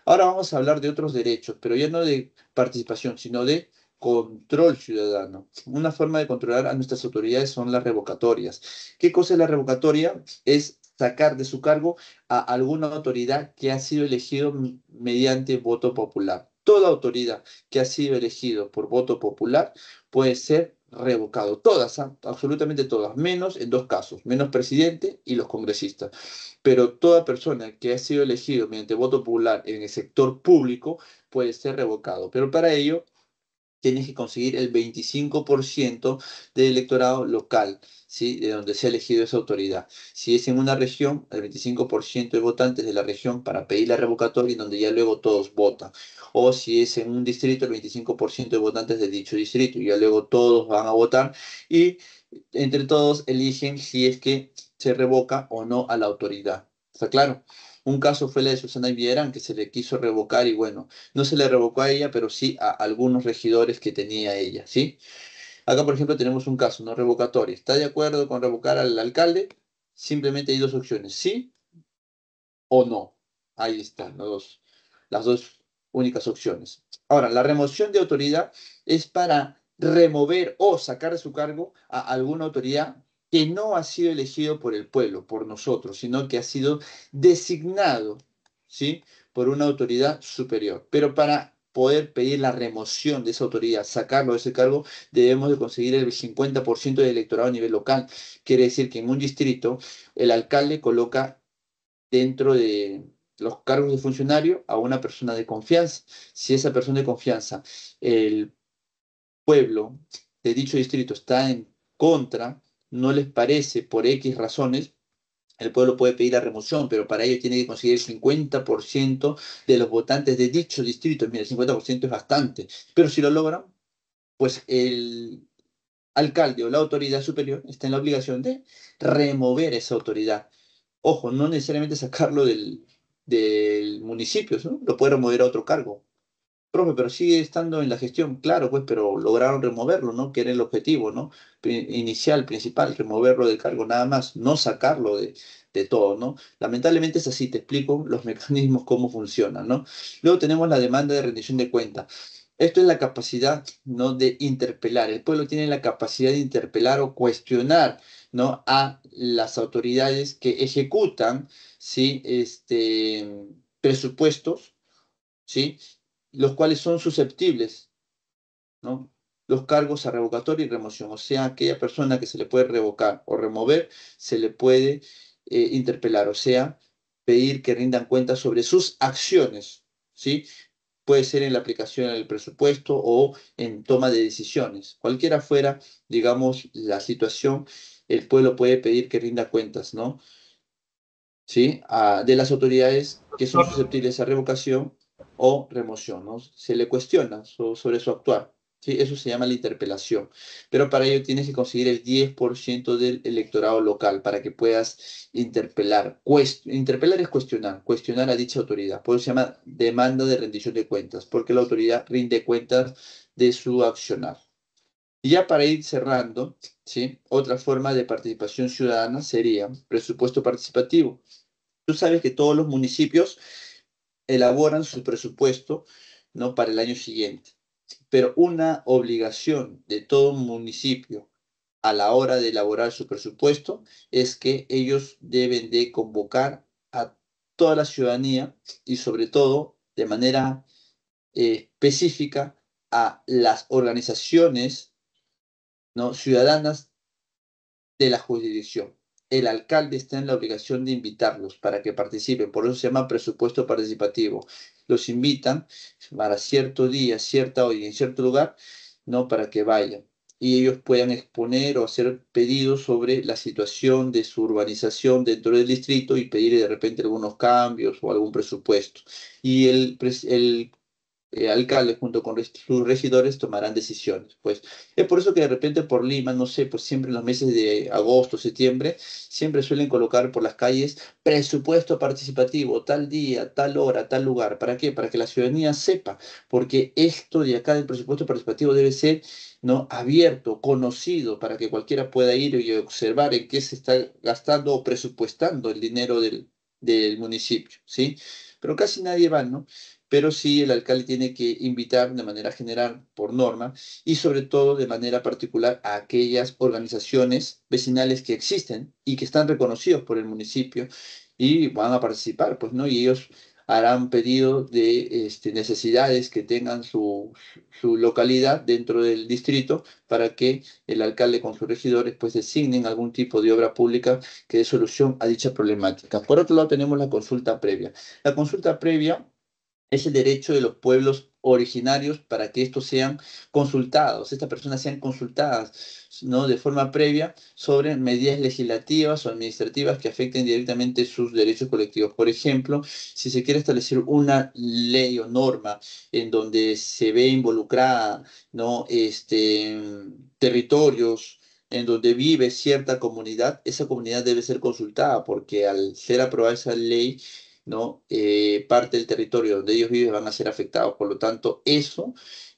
A: Ahora vamos a hablar de otros derechos, pero ya no de participación, sino de control ciudadano. Una forma de controlar a nuestras autoridades son las revocatorias. ¿Qué cosa es la revocatoria? Es sacar de su cargo a alguna autoridad que ha sido elegido mediante voto popular. Toda autoridad que ha sido elegido por voto popular puede ser revocado. Todas, ¿ah? Absolutamente todas, menos en dos casos, menos presidente y los congresistas. Pero toda persona que ha sido elegido mediante voto popular en el sector público puede ser revocado. Pero para ello tienes que conseguir el 25% del electorado local, ¿sí? De donde se ha elegido esa autoridad. Si es en una región, el 25% de votantes de la región para pedir la revocatoria y donde ya luego todos votan. O si es en un distrito, el 25% de votantes de dicho distrito y ya luego todos van a votar y entre todos eligen si es que se revoca o no a la autoridad. ¿Está claro? Un caso fue la de Susana Villarán, que se le quiso revocar y bueno, no se le revocó a ella, pero sí a algunos regidores que tenía ella, ¿sí? Acá, por ejemplo, tenemos un caso, no revocatorio. ¿Está de acuerdo con revocar al alcalde? Simplemente hay dos opciones, sí o no. Ahí están las dos únicas opciones. Ahora, la remoción de autoridad es para remover o sacar de su cargo a alguna autoridad que no ha sido elegido por el pueblo, por nosotros, sino que ha sido designado, ¿sí? Por una autoridad superior. Pero para poder pedir la remoción de esa autoridad, sacarlo de ese cargo, debemos de conseguir el 50% del electorado a nivel local. Quiere decir que en un distrito el alcalde coloca dentro de los cargos de funcionario a una persona de confianza. Si esa persona de confianza, el pueblo de dicho distrito está en contra, no les parece por X razones, el pueblo puede pedir la remoción, pero para ello tiene que conseguir el 50% de los votantes de dicho distrito. Mira, el 50% es bastante, pero si lo logran, pues el alcalde o la autoridad superior está en la obligación de remover esa autoridad. Ojo, no necesariamente sacarlo del municipio, ¿no? Lo puede remover a otro cargo. Profe, pero sigue estando en la gestión, claro, pues, pero lograron removerlo, ¿no? Que era el objetivo, ¿no? Inicial, principal, removerlo del cargo, nada más, no sacarlo de todo, ¿no? Lamentablemente es así, te explico los mecanismos, cómo funcionan, ¿no? Luego tenemos la demanda de rendición de cuentas. Esto es la capacidad, ¿no? De interpelar. El pueblo tiene la capacidad de interpelar o cuestionar, ¿no? A las autoridades que ejecutan, ¿sí? Presupuestos, ¿sí? Los cuales son susceptibles, ¿no? Los cargos a revocatoria y remoción. O sea, aquella persona que se le puede revocar o remover, se le puede interpelar, o sea, pedir que rindan cuentas sobre sus acciones, ¿sí? Puede ser en la aplicación del presupuesto o en toma de decisiones. Cualquiera fuera, digamos, la situación, el pueblo puede pedir que rinda cuentas, ¿no? ¿Sí? De las autoridades que son susceptibles a revocación o remoción, ¿no? Se le cuestiona sobre su actuar. ¿Sí? Eso se llama la interpelación. Pero para ello tienes que conseguir el 10% del electorado local para que puedas interpelar. Interpelar es cuestionar a dicha autoridad. Por eso se llama demanda de rendición de cuentas, porque la autoridad rinde cuentas de su accionar. Y ya para ir cerrando, ¿sí? Otra forma de participación ciudadana sería presupuesto participativo. Tú sabes que todos los municipios elaboran su presupuesto, ¿no? Para el año siguiente, pero una obligación de todo municipio a la hora de elaborar su presupuesto es que ellos deben de convocar a toda la ciudadanía y sobre todo de manera específica a las organizaciones, ¿no? Ciudadanas de la jurisdicción. El alcalde está en la obligación de invitarlos para que participen, por eso se llama presupuesto participativo. Los invitan para cierto día, cierta hora y en cierto lugar, ¿no? Para que vayan y ellos puedan exponer o hacer pedidos sobre la situación de su urbanización dentro del distrito y pedir de repente algunos cambios o algún presupuesto. Y el alcalde junto con sus regidores tomarán decisiones. Pues es por eso que de repente por Lima, no sé, pues siempre en los meses de agosto, septiembre, siempre suelen colocar por las calles presupuesto participativo, tal día, tal hora, tal lugar. ¿Para qué? Para que la ciudadanía sepa, porque esto de acá del presupuesto participativo debe ser, ¿no?, abierto, conocido, para que cualquiera pueda ir y observar en qué se está gastando o presupuestando el dinero del municipio, ¿sí? Pero casi nadie va, ¿no? Pero sí el alcalde tiene que invitar de manera general, por norma, y sobre todo de manera particular a aquellas organizaciones vecinales que existen y que están reconocidos por el municipio y van a participar, pues, ¿no? Y ellos harán pedido de necesidades que tengan su localidad dentro del distrito para que el alcalde con sus regidores pues designen algún tipo de obra pública que dé solución a dicha problemática. Por otro lado tenemos la consulta previa. La consulta previa es el derecho de los pueblos originarios para que estos sean consultados, estas personas sean consultadas, ¿no?, de forma previa sobre medidas legislativas o administrativas que afecten directamente sus derechos colectivos. Por ejemplo, si se quiere establecer una ley o norma en donde se ve involucrada, ¿no?, territorios en donde vive cierta comunidad, esa comunidad debe ser consultada porque al ser aprobada esa ley, ¿no? Parte del territorio donde ellos viven van a ser afectados. Por lo tanto, esa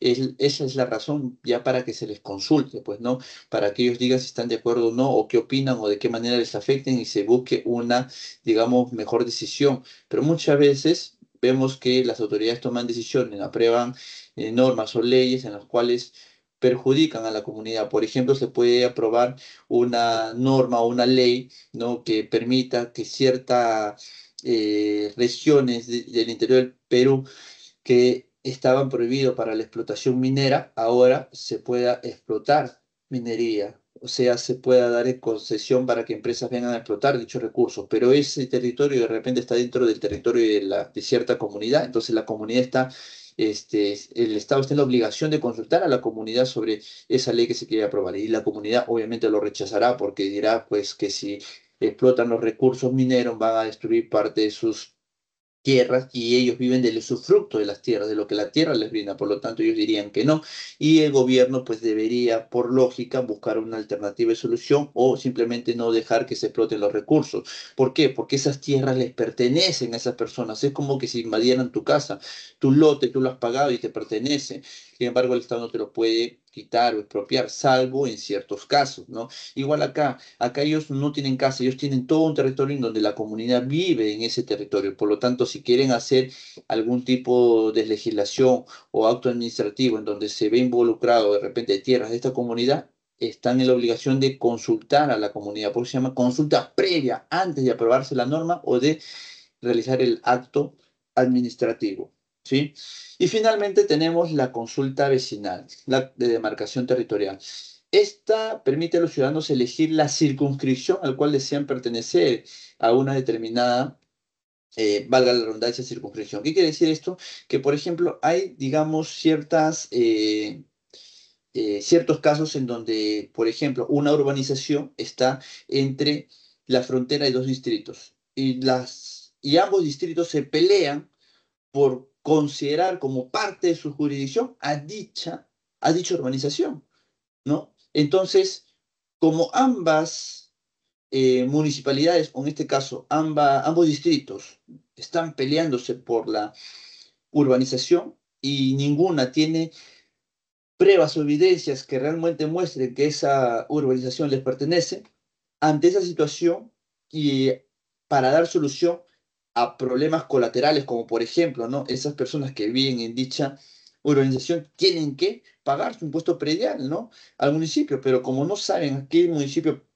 A: es la razón ya para que se les consulte, pues, ¿no? Para que ellos digan si están de acuerdo o no, o qué opinan, o de qué manera les afecten y se busque una, digamos, mejor decisión. Pero muchas veces vemos que las autoridades toman decisiones, aprueban normas o leyes en las cuales perjudican a la comunidad. Por ejemplo, se puede aprobar una norma o una ley, ¿no?, que permita que cierta regiones del interior del Perú que estaban prohibidos para la explotación minera, ahora se pueda explotar minería. O sea, se pueda dar en concesión para que empresas vengan a explotar dichos recursos, pero ese territorio de repente está dentro del territorio de cierta comunidad, entonces la comunidad está, el Estado está en la obligación de consultar a la comunidad sobre esa ley que se quiere aprobar, y la comunidad obviamente lo rechazará porque dirá pues que si explotan los recursos mineros van a destruir parte de sus tierras y ellos viven del usufructo de las tierras, de lo que la tierra les brinda, por lo tanto ellos dirían que no, y el gobierno pues debería, por lógica, buscar una alternativa de solución o simplemente no dejar que se exploten los recursos. ¿Por qué? Porque esas tierras les pertenecen a esas personas, es como que si invadieran tu casa, tu lote, tú lo has pagado y te pertenece, sin embargo el Estado no te lo puede quitar o expropiar, salvo en ciertos casos, ¿no? Igual acá ellos no tienen casa, ellos tienen todo un territorio en donde la comunidad vive en ese territorio. Por lo tanto, si quieren hacer algún tipo de legislación o acto administrativo en donde se ve involucrado de repente tierras de esta comunidad, están en la obligación de consultar a la comunidad, por eso se llama consulta previa antes de aprobarse la norma o de realizar el acto administrativo, ¿sí? Y finalmente tenemos la consulta vecinal, la de demarcación territorial. Esta permite a los ciudadanos elegir la circunscripción al cual desean pertenecer a una determinada, valga la redundancia, circunscripción. ¿Qué quiere decir esto? Que, por ejemplo, hay, digamos, ciertos casos en donde, por ejemplo, una urbanización está entre la frontera de dos distritos y ambos distritos se pelean por considerar como parte de su jurisdicción a dicha urbanización, ¿no? Entonces, como ambas municipalidades, o en este caso ambos distritos, están peleándose por la urbanización y ninguna tiene pruebas o evidencias que realmente muestren que esa urbanización les pertenece, ante esa situación y para dar solución a problemas colaterales, como por ejemplo, ¿no?, esas personas que viven en dicha urbanización tienen que pagar su impuesto predial, ¿no?, al municipio, pero como no saben a qué municipio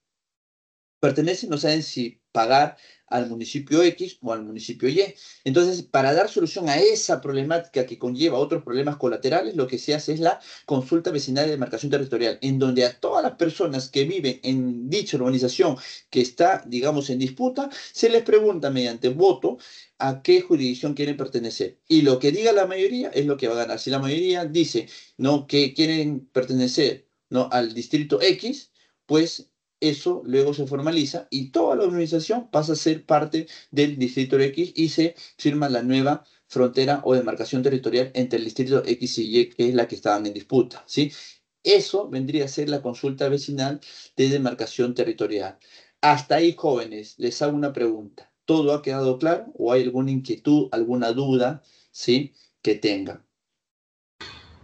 A: pertenecen, no saben si pagar al municipio X o al municipio Y. Entonces, para dar solución a esa problemática que conlleva otros problemas colaterales, lo que se hace es la consulta vecinal de demarcación territorial, en donde a todas las personas que viven en dicha urbanización que está, digamos, en disputa, se les pregunta mediante voto a qué jurisdicción quieren pertenecer. Y lo que diga la mayoría es lo que va a ganar. Si la mayoría dice, ¿no?, que quieren pertenecer, ¿no?, al distrito X, pues eso luego se formaliza y toda la organización pasa a ser parte del distrito X y se firma la nueva frontera o demarcación territorial entre el distrito X y Y, que es la que estaban en disputa, ¿sí? Eso vendría a ser la consulta vecinal de demarcación territorial. Hasta ahí, jóvenes, les hago una pregunta. ¿Todo ha quedado claro o hay alguna inquietud, alguna duda, ¿sí?, que tengan?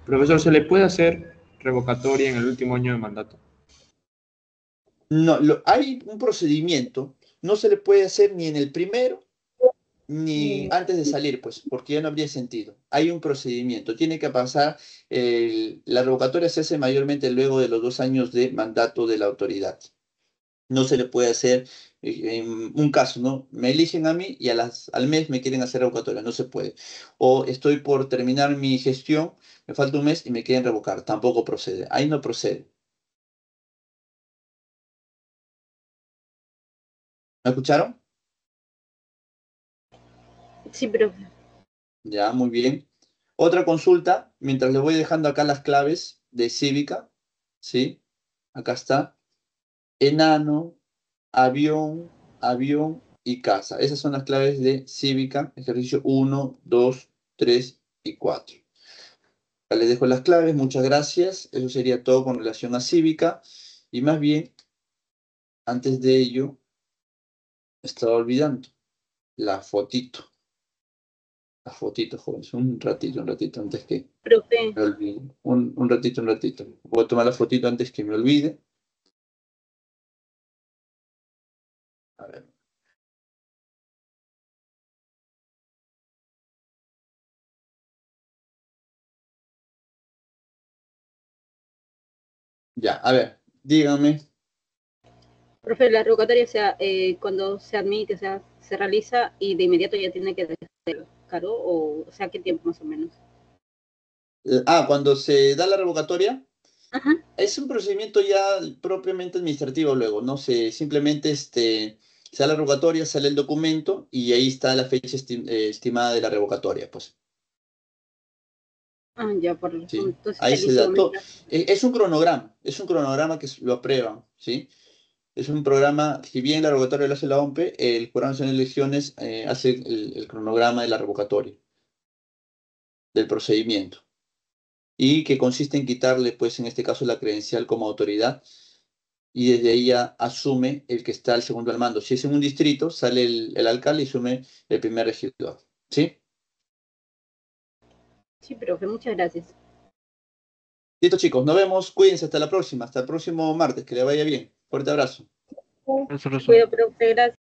D: Profesor, ¿se le puede hacer revocatoria en el último año de mandato?
A: No, hay un procedimiento, no se le puede hacer ni en el primero ni antes de salir, pues, porque ya no habría sentido. Hay un procedimiento, tiene que pasar, la revocatoria se hace mayormente luego de los 2 años de mandato de la autoridad. No se le puede hacer en un caso, ¿no? Me eligen a mí y al mes me quieren hacer revocatoria, no se puede. O estoy por terminar mi gestión, me falta un mes y me quieren revocar, tampoco procede. Ahí no procede. ¿Me escucharon?
B: Sí, profe.
A: Ya, muy bien. Otra consulta, mientras le voy dejando acá las claves de cívica, ¿sí? Acá está. Enano, avión, avión y casa. Esas son las claves de cívica, ejercicio 1, 2, 3 y 4. Acá les dejo las claves, muchas gracias. Eso sería todo con relación a cívica. Y más bien, antes de ello, estaba olvidando la fotito. La fotito, jóvenes. Un ratito, antes que
B: Profe,
A: me olvide. Un ratito. Voy a tomar la fotito antes que me olvide. A ver. Ya, a ver, díganme.
B: profe, la revocatoria, o sea, cuando se admite, o sea, se realiza y de inmediato ya tiene que dejar cargo, o sea, ¿qué tiempo más o menos?
A: Cuando se da la revocatoria,
B: Ajá.
A: es un procedimiento ya propiamente administrativo luego, no sé, simplemente se da la revocatoria, sale el documento y ahí está la fecha estimada de la revocatoria, pues,
B: Ah, ya, por
A: sí.
B: entonces
A: Ahí
B: el
A: se da
B: informe.
A: todo. Es un cronograma que lo aprueban, ¿sí? Es un programa, si bien la revocatoria lo hace la OMPE, el Jurado Nacional de Elecciones hace el cronograma de la revocatoria, del procedimiento, y que consiste en quitarle, pues, en este caso, la credencial como autoridad, y desde ahí ya asume el que está al segundo al mando. Si es en un distrito, sale el alcalde y asume el primer regidor. ¿Sí?
B: Sí, profe, muchas gracias.
A: Listo, chicos, nos vemos. Cuídense, hasta la próxima. Hasta el próximo martes. Que le vaya bien. Fuerte abrazo.
D: Eso lo
B: Cuido, profe, gracias.